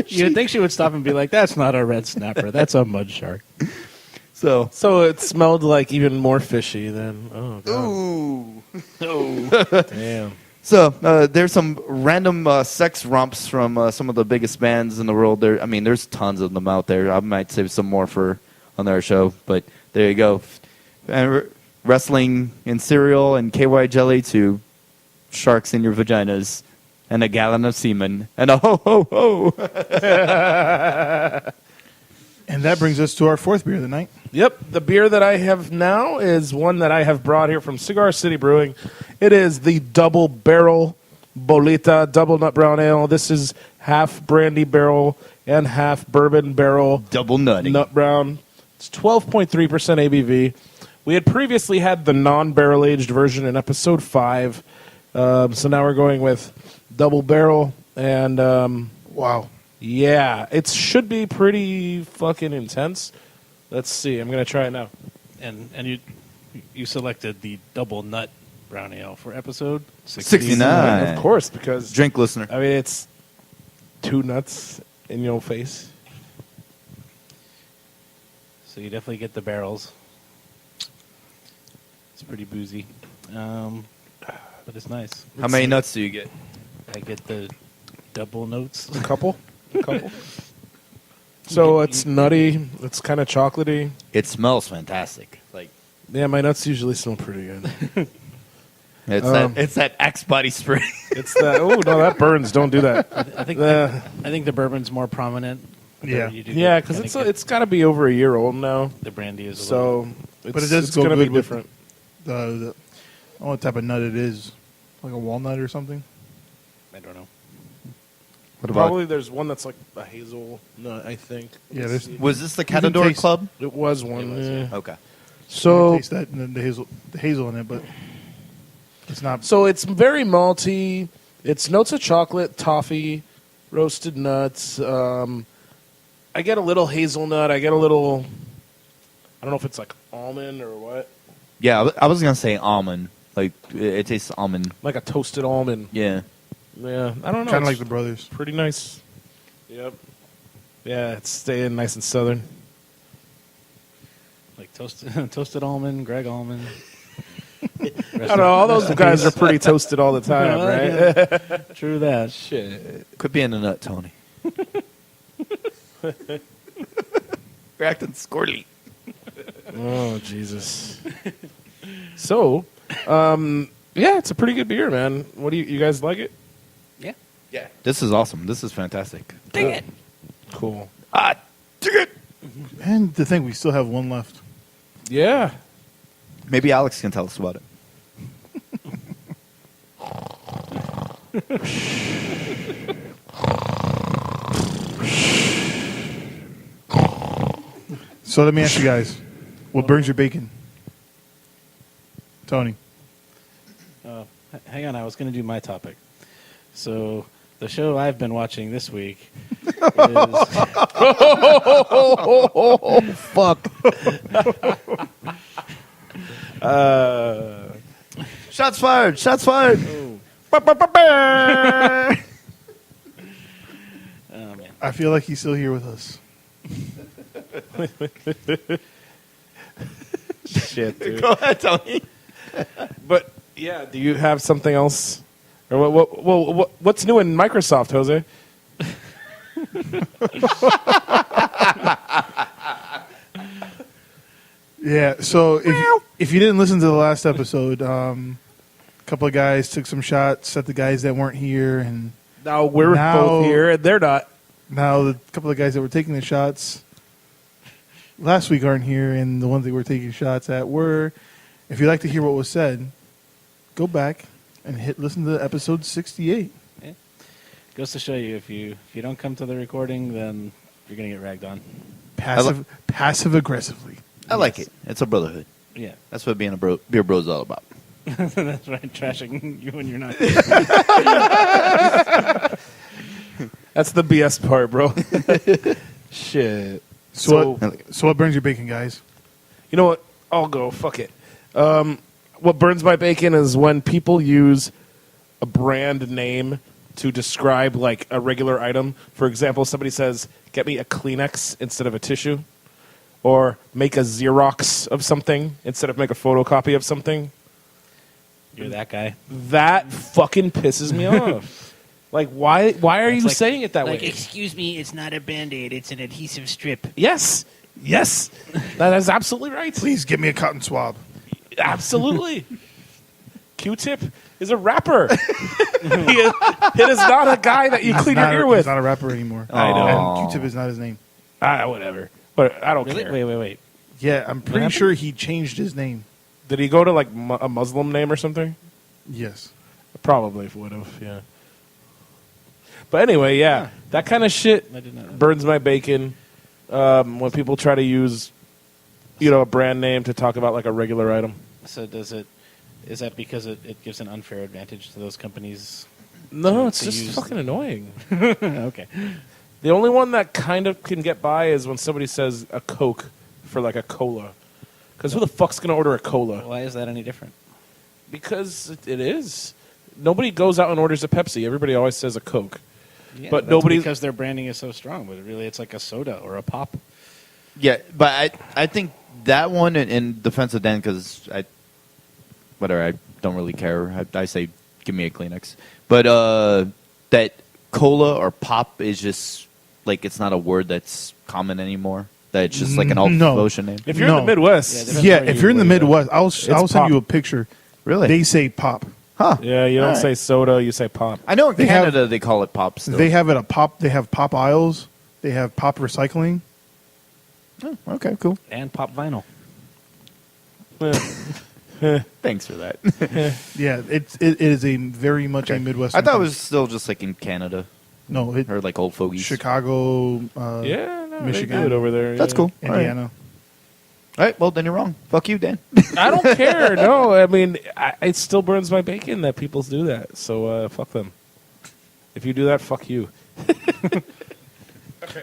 You'd think she would stop and be like, that's not a red snapper. That's a mud shark. So it smelled like even more fishy than, oh, God. Ooh. Oh, damn. So there's some random sex romps from some of the biggest bands in the world. There's tons of them out there. I might save some more for another show, but there you go. And wrestling in cereal and KY jelly to sharks in your vaginas and a gallon of semen and a ho ho ho. And that brings us to our fourth beer of the night. Yep, the beer that I have now is one that I have brought here from Cigar City Brewing. It is the Double Barrel Bolita Double Nut Brown Ale. This is half brandy barrel and half bourbon barrel. Double nutting. Nut brown. It's 12.3% ABV. We had previously had the non-barrel aged version in episode 5. So now we're going with double barrel. And Wow. yeah, it should be pretty fucking intense. Let's see. I'm going to try it now. And you selected the double nut brown ale for episode 69. Of course, because Drink listener. I mean it's 2 nuts in your face. So you definitely get the barrels. It's pretty boozy, but it's nice. How many nuts do you get? I get the double notes. A couple. So it's nutty. It's kind of chocolatey. It smells fantastic. Like Yeah, my nuts usually smell pretty good. it's that Axe body spray. It's that. Oh no, that burns. Don't do that. I think the bourbon's more prominent. Yeah. Yeah, because it's got to be over a year old now. the brandy is. So, it's, But it does it's go gonna good be with different. I don't know what type of nut it is. Like a walnut or something? I don't know. What about? Probably there's one that's like a hazelnut. I think. Yeah, there's. Was this the can Catador taste- Club? It was one. It was, yeah. Okay. So Taste that and then the hazel in it, but it's not. So it's very malty. It's notes of chocolate, toffee, roasted nuts. I get a little hazelnut. I get a little. I don't know if it's like almond or what. Yeah, I was gonna say almond. Like it tastes almond. Like a toasted almond. Yeah. Yeah, I don't know. Kind of It's like the brothers. pretty nice. Yep. Yeah, it's staying nice and southern. Like toasted almond, Greg almond. I don't know. All those guys are pretty toasted all the time, right? True that. Shit. Quit being a nut, Tony. You're acting squirrely. Oh Jesus. So, yeah, it's a pretty good beer, man. What do you guys like it? Yeah. Yeah. This is awesome. This is fantastic. Dig it. Cool. Ah, dig it. And to think we still have one left. Yeah. Maybe Alex can tell us about it. So let me ask you guys, what burns your bacon? Tony. Hang on, I was going to do my topic. So the show I've been watching this week is Fuck. Shots fired. Shots fired. oh man. I feel like he's still here with us. Shit, dude. Go ahead, Tony. But yeah, do you have something else? Or what's new in Microsoft, Jose? Yeah, so if you didn't listen to the last episode, a couple of guys took some shots at the guys that weren't here, and Now we're Now- both here, and they're not. now the couple of guys that were taking the shots last week aren't here, and the ones that were taking shots at were. If you'd like to hear what was said, go back and listen to episode 68. Goes to show you if you don't come to the recording, then you're going to get ragged on. Passive aggressively. I like it. It's a brotherhood. Yeah. That's what being a beer bro is all about. That's right, trashing you when you're not. That's the BS part, bro. Shit. So what burns your bacon, guys? You know what? I'll go. Fuck it. What burns my bacon is when people use a brand name to describe like a regular item. For example, somebody says, "Get me a Kleenex instead of a tissue," or "Make a Xerox of something instead of make a photocopy of something." You're that guy. That fucking pisses me off. Like, why are you like- saying it that Like, way? excuse me, it's not a Band-Aid, it's an adhesive strip. Yes. That is absolutely right. Please give me a cotton swab. Absolutely. Q-Tip is a rapper. It is not a guy that you clean your ear He's with. not a rapper anymore. I know. And Q-Tip is not his name. Whatever. But I don't Really? care. Wait. Yeah, I'm pretty happened? sure he changed his name. Did he go to like a Muslim name or something? Yes. Probably would have, yeah. But anyway, yeah. That kind of shit I did not know. burns my bacon when people try to use, a brand name to talk about like a regular item. So is that because it gives an unfair advantage to those companies? No, To- it's to just use- fucking annoying. Okay. The only one that kind of can get by is when somebody says a Coke for like a cola. Because who the fuck's going to order a cola? Why is that any different? Because it is. Nobody goes out and orders a Pepsi. Everybody always says a Coke. Yeah, But that's nobody- because their branding is so strong. But really, it's like a soda or a pop. Yeah, but I think that one in defense of Dan, because I don't really care. I say give me a Kleenex. But that cola or pop is just like it's not a word that's common anymore. That it's just like an old No. ocean name. If you're in the No. Midwest, Yeah, if you're in the Midwest, I'll send pop. you a picture. Really? They say pop. Huh? yeah, you don't All right. say soda, you say pop. I know in They have- Canada they call it pop still. They have it a pop. They have pop aisles. They have pop recycling. Oh, okay, cool. And pop vinyl. Thanks for that. Yeah, it is a very much a Midwest. I thought it was still just like in Canada no, it, or like old fogies. Chicago, Yeah, no, Michigan. they do it over there. That's yeah. cool. All right. Indiana. All right, well then you're wrong. Fuck you, Dan. I don't care. No, I mean, it still burns my bacon that people do that. So fuck them. If you do that, fuck you.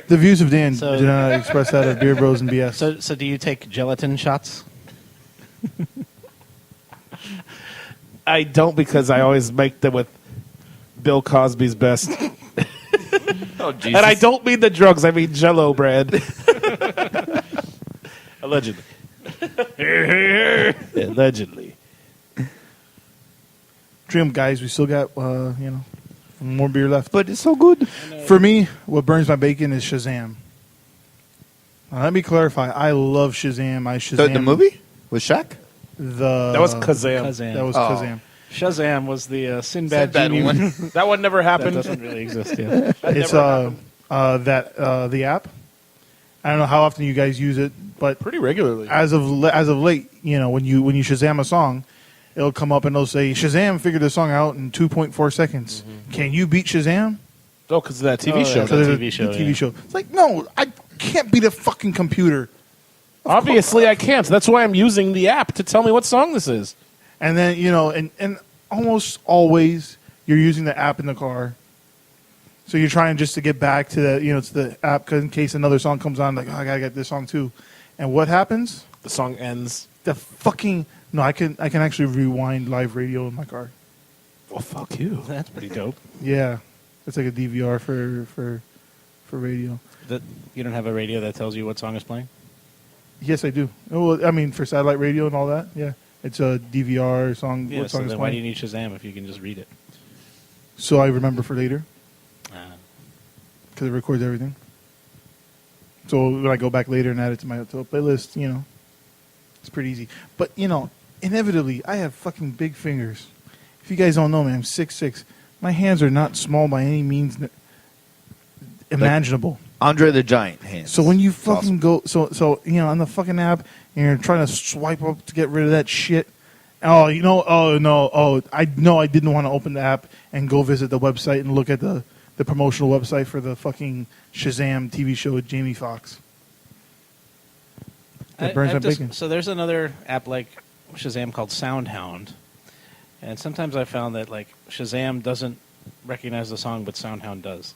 The views of Dan So- do not express that of Beer Bros and BS. So do you take gelatin shots? I don't because I always make them with Bill Cosby's best. Oh Jesus. And I don't mean the drugs, I mean Jell-O bread. Allegedly. Allegedly. Dream guys, we still got more beer left. But it's so good. For me, what burns my bacon is Shazam. Now, let me clarify. I love Shazam. I Shazam The movie with Shaq? That was Kazam. Kazam. That was Oh. Kazam. Shazam was the Sinbad, Sinbad genie one. That one never that happened. doesn't really exist. Yeah. It's the app. I don't know how often you guys use it, but Pretty regularly. as of late, when you Shazam a song, it'll come up and it'll say Shazam figured the song out in 2.4 seconds. Can you beat Shazam? Oh, because of that TV Oh, show. yeah. So there's TV show, The TV yeah. show. It's like, no, I can't beat a fucking computer. Obviously, I can't. That's why I'm using the app to tell me what song this is. And then and almost always you're using the app in the car. So you're trying just to get back to the it's the app 'cause in case another song comes on, like, oh, I gotta get this song too. And what happens? The song ends. The fucking no, I can actually rewind live radio in my car. Well, fuck you. That's pretty dope. Yeah, it's like a DVR for radio. You don't have a radio that tells you what song is playing? Yes, I do. Well, I mean for satellite radio and all that. Yeah, it's a DVR song. Yeah, What so song is then why do you playing? need Shazam if you can just read it? So I remember for later Uh, because it records everything. So when I go back later and add it to my playlist, it's pretty easy. But inevitably, I have fucking big fingers. If you guys don't know me, I'm 6'6". My hands are not small by any means imaginable. Andre the Giant hands. So when you It's fucking go, on the fucking app, and you're trying to swipe up to get rid of that shit. I didn't want to open the app and go visit the website and look at the promotional website for the fucking Shazam TV show with Jamie Foxx. That burns my bacon. So there's another app like Shazam called SoundHound, and sometimes I found that like Shazam doesn't recognize the song, but SoundHound does.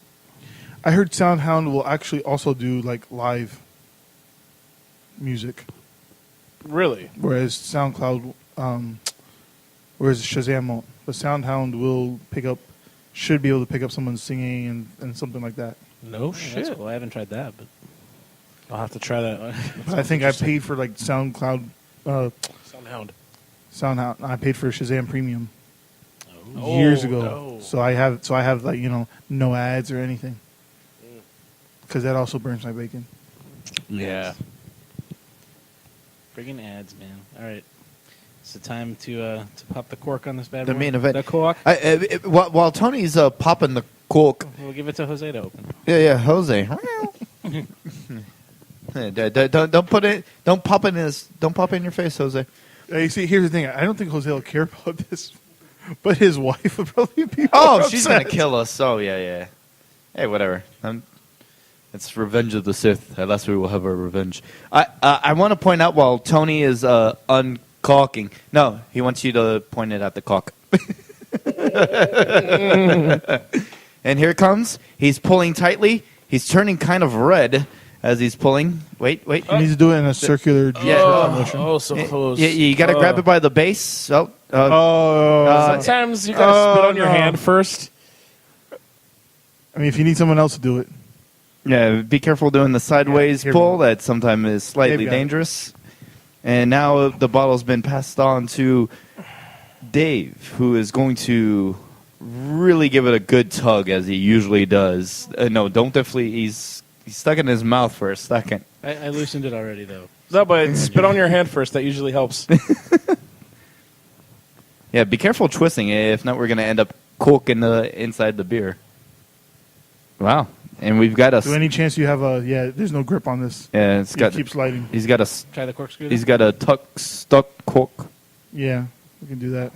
I heard SoundHound will actually also do like live music, Really? whereas SoundCloud, whereas Shazam won't. But SoundHound should be able to pick up someone singing and something like that. No Oh, shit. that's cool. I haven't tried that, but I'll have to try that. But I think I paid for like SoundCloud, Soundhound. SoundHound. I paid for Shazam Premium Oh, years ago, no. so I have like no ads or anything, because that also burns my bacon. Yeah. friggin' ads, man. All right, it's the time to pop the cork on this bad The boy. main event. The cork. While Tony's popping the cork, We'll give it to Jose to open. yeah, Jose. don't put it. Don't pop it in your face, Jose. You see, here's the thing. I don't think Jose will care about this, but his wife would probably be. Oh, more she's upset. gonna kill us. Oh yeah. Hey, whatever. It's Revenge of the Sith. At last we will have our revenge. I want to point out while Tony is uncaulking. No, he wants you to point it at the caulk. And here it comes. He's pulling tightly. He's turning kind of red as he's pulling. Wait. He needs to do it in a circular motion. Oh, so close. You got to grab it by the base. Sometimes you gotta spit on your no. hand first. I mean, if you need someone else to do it, Yeah, be careful doing the sideways here we pull. go. That sometimes is slightly Dave got it. dangerous. And now the bottle's been passed on to Dave, who is going to really give it a good tug as he usually does. No, don't definitely. He's stuck in his mouth for a second. I loosened it already, though. No, but spit on your hand first. That usually helps. Yeah, be careful twisting it. If not, we're going to end up corking the inside the beer. Wow. And we've got So any chance you have a there's no grip on this. Yeah, it's got. Keep sliding. He's got a. Try the corkscrew. He's got a stuck cork. Yeah, we can do that.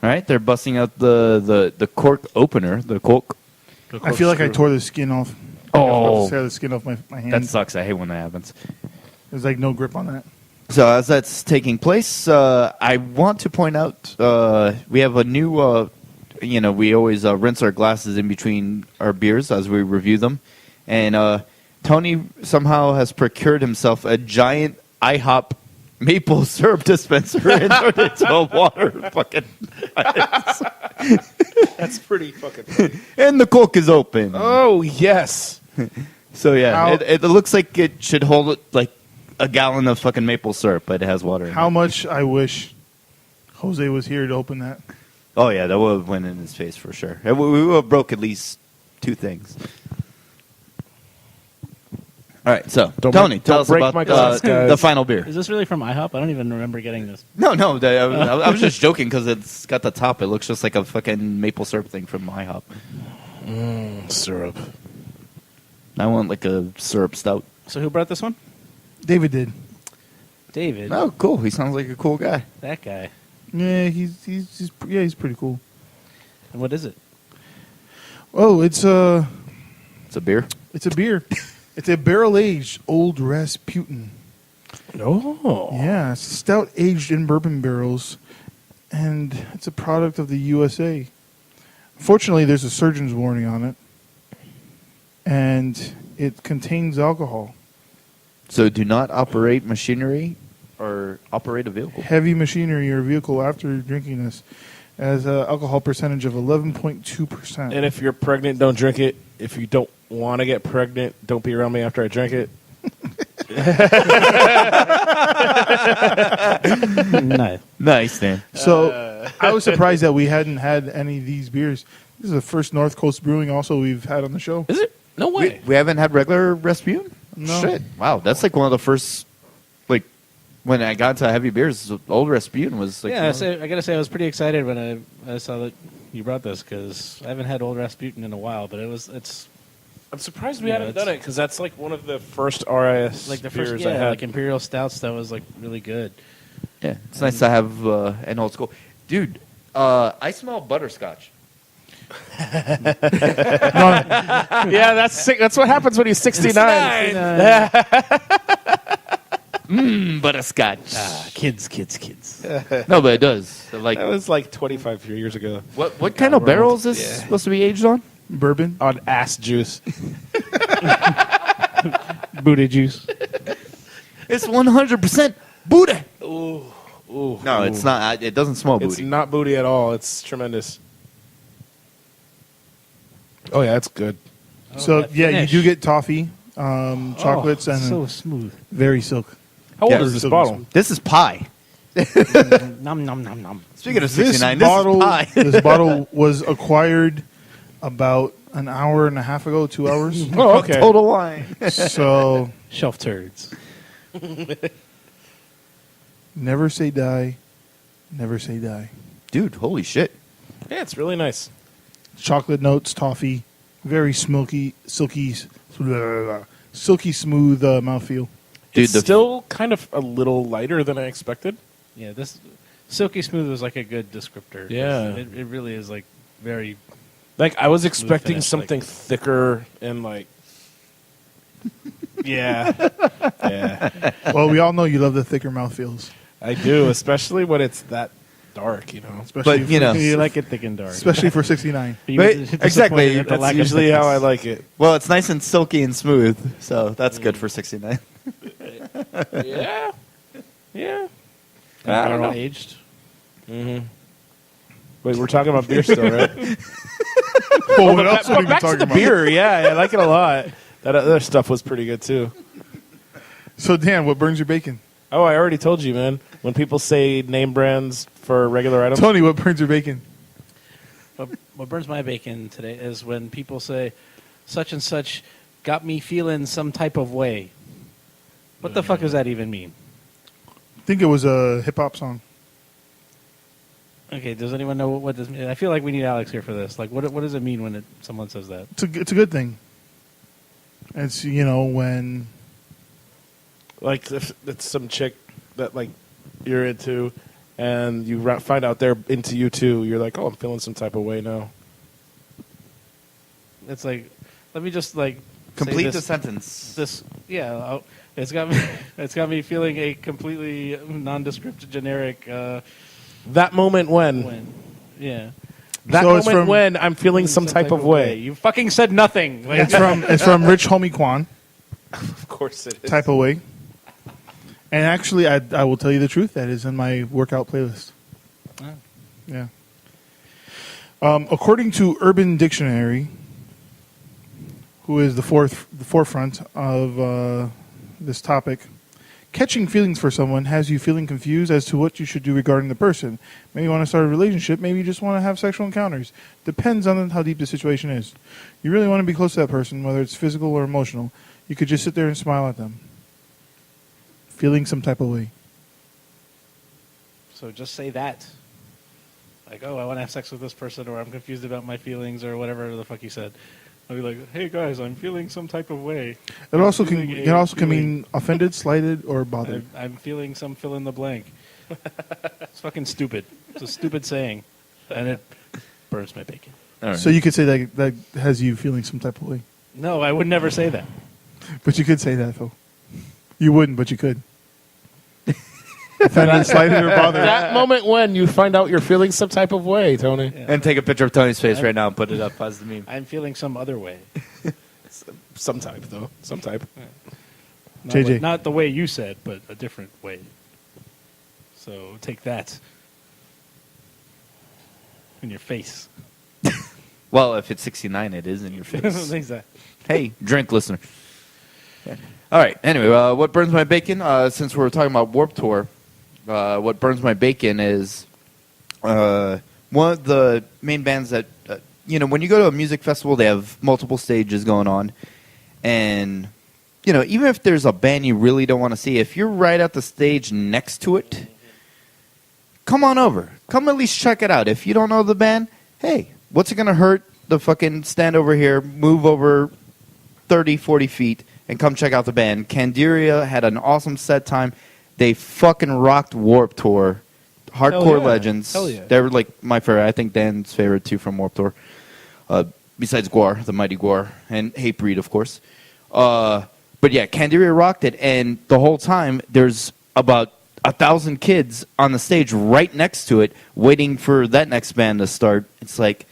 All right, they're busting out the cork opener. The cork. I feel like I tore the skin off. Oh. I tear the skin off my hand. That sucks. I hate when that happens. There's like no grip on that. So as that's taking place, I want to point out we have a new. We always rinse our glasses in between our beers as we review them, and Tony somehow has procured himself a giant IHOP maple syrup dispenser and turned it into a water fucking. That's pretty fucking funny. And the cork is open. Oh, yes. So yeah, it looks like it should hold like a gallon of fucking maple syrup, but it has water in it. How much I wish Jose was here to open that. Oh yeah, that would have went in his face for sure. We would have broke at least 2 things. All right, so Tony, tell us about the final beer. Is this really from IHOP? I don't even remember getting this. No, I was just joking because it's got the top. It looks just like a fucking maple syrup thing from IHOP. Syrup. I want like a syrup stout. So who brought this one? David did. David. Oh, cool. He sounds like a cool guy. That guy. Yeah, he's pretty cool. And what is it? Oh, it's a beer. It's a beer. It's a barrel-aged Old Rasputin. Oh. Yeah, it's stout aged in bourbon barrels, and it's a product of the USA. Fortunately, there's a surgeon's warning on it, and it contains alcohol. So do not operate machinery or operate a vehicle. Heavy machinery or vehicle after drinking this. It has an alcohol percentage of 11.2%. And if you're pregnant, don't drink it. If you don't want to get pregnant, don't be around me after I drink it. Nice, Dan. So I was surprised that we hadn't had any of these beers. This is the first North Coast Brewing also we've had on the show. Is it? No way. We haven't had regular Rasputin? No. Shit. Wow, that's like one of the first, like, when I got into heavy beers, Old Rasputin was like... Yeah, I got to say I was pretty excited when I saw that you brought this because I haven't had Old Rasputin in a while, but it's... I'm surprised we haven't done it because that's like one of the first RIS like the beers first, I had. like Imperial Stouts that was like really good. Yeah, it's nice to have an old school. Dude, I smell butterscotch. Yeah, that's what happens when he's 69. Butterscotch. Kids. No, but it does. Like, That was like 25 years ago. what kind of barrel is this supposed to be aged on? Bourbon. On ass juice. Booty juice. It's 100% Buddha. Ooh. No, it's not. It doesn't smell It's booty. not booty at all. It's tremendous. Oh, yeah, that's good. So, that yeah, finish. you do get toffee, chocolates, and so smooth. very silk. How old Yeah, is this so bottle? This is pie. Nom nom nom nom. Speaking of This 69, bottle, this is pie. this bottle was acquired about an hour and a half ago, 2 hours. Oh, okay. Total wine. So, Shelf turds. never say die. Never say die. Dude, holy shit. Yeah, it's really nice. Chocolate notes, toffee, very silky smooth mouthfeel. Dude, It's still kind of a little lighter than I expected. Yeah, this silky smooth was like a good descriptor. Yeah. It really is like very. Like, I was expecting finish, something like- thicker and like... Yeah. Yeah. Well, we all know you love the thicker mouthfeels. I do, especially when it's that dark, you know. Especially But, you know. You like it thick and dark. Especially for 69. But But- you were disappointed exactly, at the That's lack of usually how I thickness. like it. Well, it's nice and silky and smooth, so that's good for 69. Yeah. Yeah. Barrel aged. Mm-hmm. Wait, we're talking about beer still, right? Well, what else are we Back to talking the about? beer, yeah. I like it a lot. That other stuff was pretty good, too. So, Dan, what burns your bacon? Oh, I already told you, man. When people say name brands for regular items, Tony, what burns your bacon? What burns my bacon today is when people say, such and such got me feeling some type of way. What the fuck does that even mean? I think it was a hip hop song. Okay, does anyone know what this means? I feel like we need Alex here for this. Like, what does it mean when someone says that? It's a good thing. It's, when... Like, if it's some chick that, like, you're into, and you find out they're into you, too, you're like, oh, I'm feeling some type of way now. It's like, let me just, like... Complete say the sentence. It's got me feeling a completely nondescript, generic... that moment when? Yeah. That So it's moment from- when I'm feeling some type of way. You fucking said nothing. Like, It's from Rich Homie Quan, Of course it is. type of way. And actually, I will tell you the truth. That is in my workout playlist. Oh. Yeah. According to Urban Dictionary, who is the forefront of this topic, catching feelings for someone has you feeling confused as to what you should do regarding the person. Maybe you want to start a relationship. Maybe you just want to have sexual encounters. Depends on how deep the situation is. You really want to be close to that person, whether it's physical or emotional. You could just sit there and smile at them. Feeling some type of way. So just say that. Like, oh, I want to have sex with this person, or I'm confused about my feelings, or whatever the fuck you said. I'll be like, hey guys, I'm feeling some type of way. It also can feeling can mean offended, slighted, or bothered. I'm feeling some fill in the blank. It's fucking stupid. It's a stupid saying, and it burns my bacon. All right. So you could say that has you feeling some type of way. No, I would never say that. But you could say that, Phil. You wouldn't, but you could. Offended, slighted, or bothered. That moment when you find out you're feeling some type of way, Tony. Yeah. And take a picture of Tony's face right now and put it up as the meme. I'm feeling some other way. Some type, though. Some type. JJ. Not the way you said, but a different way. So take that in your face. Well, if it's 69, it is in your face. Exactly. Hey, drink, listener. Yeah. All right. Anyway, what burns my bacon? Since we're talking about Warped Tour, what burns my bacon is one of the main bands that when you go to a music festival, they have multiple stages going on, and even if there's a band you really don't want to see, if you're right at the stage next to it, come on over. Come at least check it out. If you don't know the band, hey, what's it gonna hurt to fucking stand over here, move over 30, 40 feet, and come check out the band. Candiria had an awesome set time. They fucking rocked Warped Tour. Hardcore legends. Hell yeah. They were like my favorite. I think Dan's favorite too from Warped Tour. Besides Guar, the mighty Guar, and Hatebreed, of course. But yeah, Candiria rocked it, and the whole time there's about 1,000 kids on the stage right next to it, waiting for that next band to start. It's like,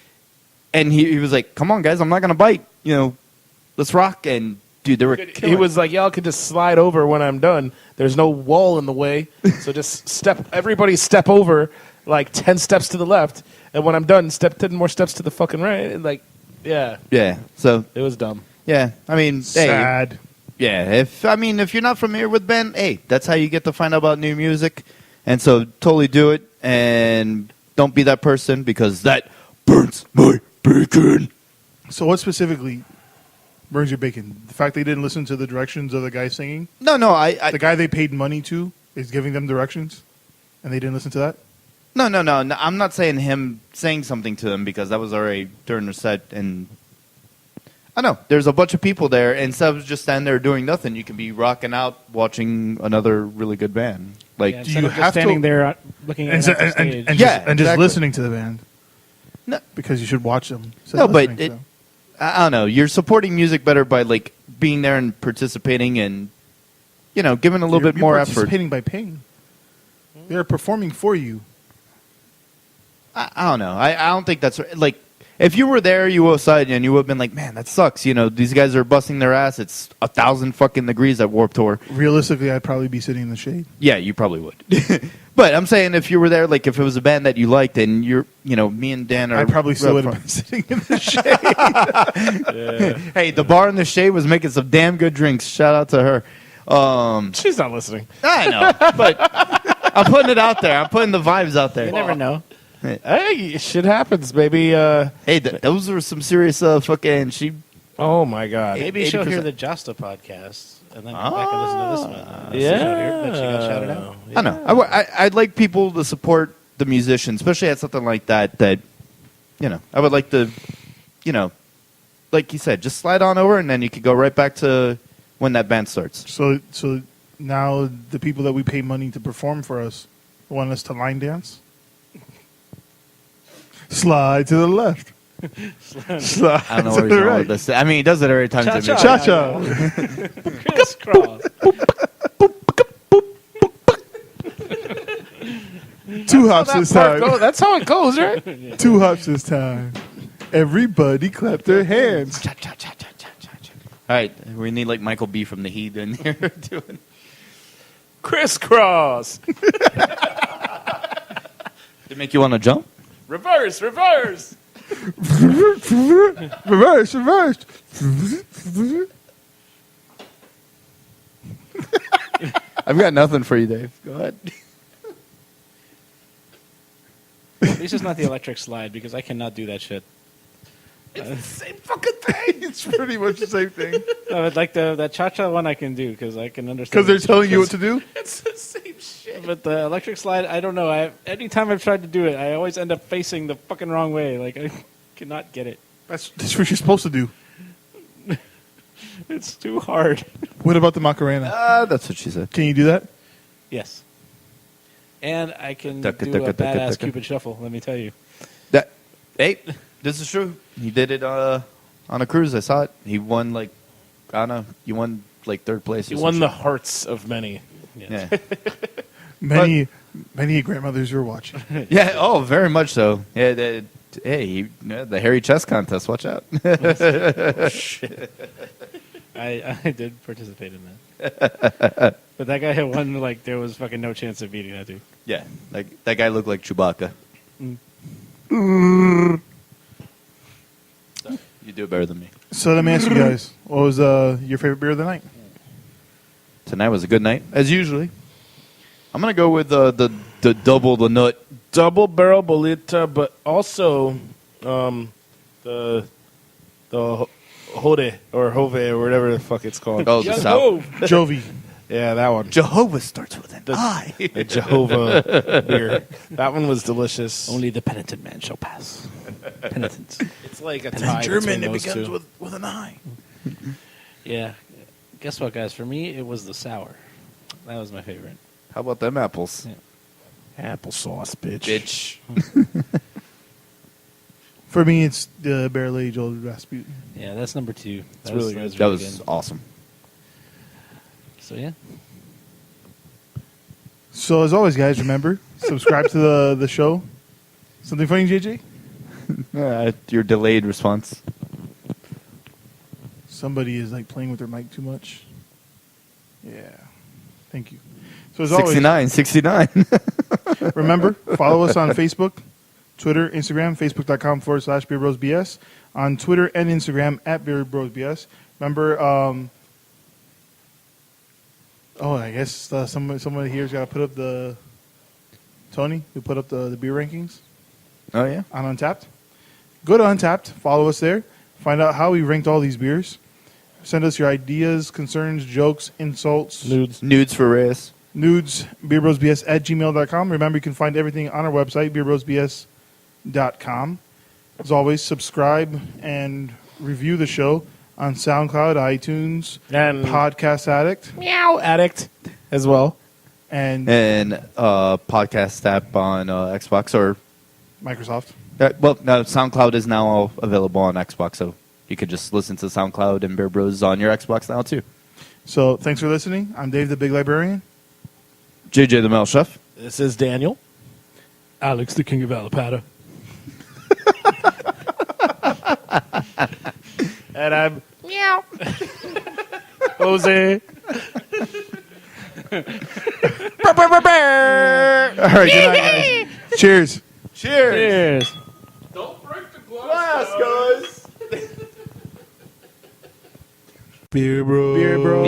and he was like, "Come on, guys, I'm not gonna bite. Let's rock." And dude, they were. He was like, y'all could just slide over when I'm done. There's no wall in the way. So just everybody step over like 10 steps to the left. And when I'm done, step 10 more steps to the fucking right. And yeah. Yeah. So It was dumb. yeah, I mean, Sad. Hey, yeah. If you're not familiar with band, hey, that's how you get to find out about new music. And so totally do it, and don't be that person because that burns my bacon. So what specifically burns your bacon? The fact they didn't listen to the directions of the guy singing? No, I The guy they paid money to is giving them directions, and they didn't listen to that? No. I'm not saying him saying something to them because that was already during the set. And I know there's a bunch of people there, and instead of just standing there doing nothing, you can be rocking out, watching another really good band. Like, Yeah, do instead you of just have to- standing there looking at the stage. and Yeah, just exactly. listening to the band? No. Because you should watch them. instead No, of but listening to them. I don't know. You're supporting music better by like being there and participating, and giving a little bit more you're effort. participating by paying. They're performing for you. I don't know. I don't think that's like. If you were there, you would have said, and you would have been like, "Man, that sucks." These guys are busting their ass. It's 1,000 fucking degrees at Warped Tour. Realistically, I'd probably be sitting in the shade. Yeah, you probably would. But I'm saying if you were there, like if it was a band that you liked, and me and Dan are, I probably still would have been sitting in the shade. Hey, the bar in the shade was making some damn good drinks. Shout out to her. She's not listening. I know, but I'm putting it out there. I'm putting the vibes out there. You never know. Hey, shit happens, baby. Hey, those were some serious fucking. Oh my god. Maybe she'll 80%. hear the Jasta podcast and then come back and listen to this one. Yeah. She'll hear that she got shouted out. I know. I'd like people to support the musicians, especially at something like that. That I would like to, like you said, just slide on over, and then you could go right back to when that band starts. So now the people that we pay money to perform for us want us to line dance? Slide to the left. Slide I don't know to where he's the going right. with this. I mean, he does it every time. Cha-cha. Cha-cha. Crisscross. 2 hops this time. That's how it goes, right? 2 hops this time. Everybody clap their hands. All right, we need like Michael B from the Heat in here doing. Crisscross. Did it make you want to jump? Reverse. Reverse. I've got nothing for you, Dave. Go ahead. At least it's not the electric slide because I cannot do that shit. Same fucking thing. It's pretty much the same thing. No, like that cha-cha one I can do because I can understand. Because they're telling you what to do? It's the same shit. But the electric slide, I don't know. Anytime I've tried to do it, I always end up facing the fucking wrong way. Like I cannot get it. That's what you're supposed to do. It's too hard. What about the Macarena? That's what she said. Can you do that? Yes. And I can Tucka, do tucka, a tucka, badass tucka. Cupid shuffle. Let me tell you. Hey, this is true. He did it on a cruise. I saw it. He won I don't know. He won like third place. You won the hearts of many. Yeah. Many grandmothers are watching. Yeah. Oh, very much so. Yeah. The hairy chest contest. Watch out. I did participate in that. But that guy had won, like, there was fucking no chance of beating that dude. Yeah. Like that guy looked like Chewbacca. So, you do it better than me. So let me ask you guys, what was your favorite beer of the night? Tonight was a good night, as usually. I'm gonna go with the double the nut. Double barrel bolita, but also the Hode or Hove or whatever the fuck it's called. Oh, the South. Jovi. Yeah, that one. Jehovah starts with an I. The Jehovah beer. That one was delicious. Only the penitent man shall pass. Penitent. It's like a tie between those two. with an I. Yeah. Guess what, guys? For me, it was the sour. That was my favorite. How about them apples? Yeah. Applesauce, bitch. Bitch. For me, it's the barrel aged old Rasputin. Yeah, that's number 2. It's really good. That was awesome. So, yeah. So as always, guys, remember subscribe to the show. Something funny, JJ? Your delayed response. Somebody is like playing with their mic too much. Yeah. Thank you. So as always, 69. remember, follow us on Facebook, Twitter, Instagram, facebook.com/BeerBrosBS, on Twitter and Instagram @BeerBrosBS. Remember, I guess somebody here's got to put up Tony, who put up the beer rankings Oh, yeah? on Untapped. Go to Untapped, follow us there, find out how we ranked all these beers. Send us your ideas, concerns, jokes, insults, Nudes for Reyes. nudes, beerbrosbs@gmail.com. Remember, you can find everything on our website, beerbrosbs.com. As always, subscribe and review the show on SoundCloud, iTunes, And Podcast Addict, Meow Addict as well. and And podcast app on Xbox or... Microsoft. no, SoundCloud is now available on Xbox, so you could just listen to SoundCloud and Beer Bros on your Xbox now, too. So thanks for listening. I'm Dave, the Big Librarian. JJ the Mel Chef. This is Daniel. Alex, the king of Alapata. And I'm Meow. Jose. All right, good night, guys. Cheers. Cheers. Don't break the glass, guys. Beer Bros. Beer bro.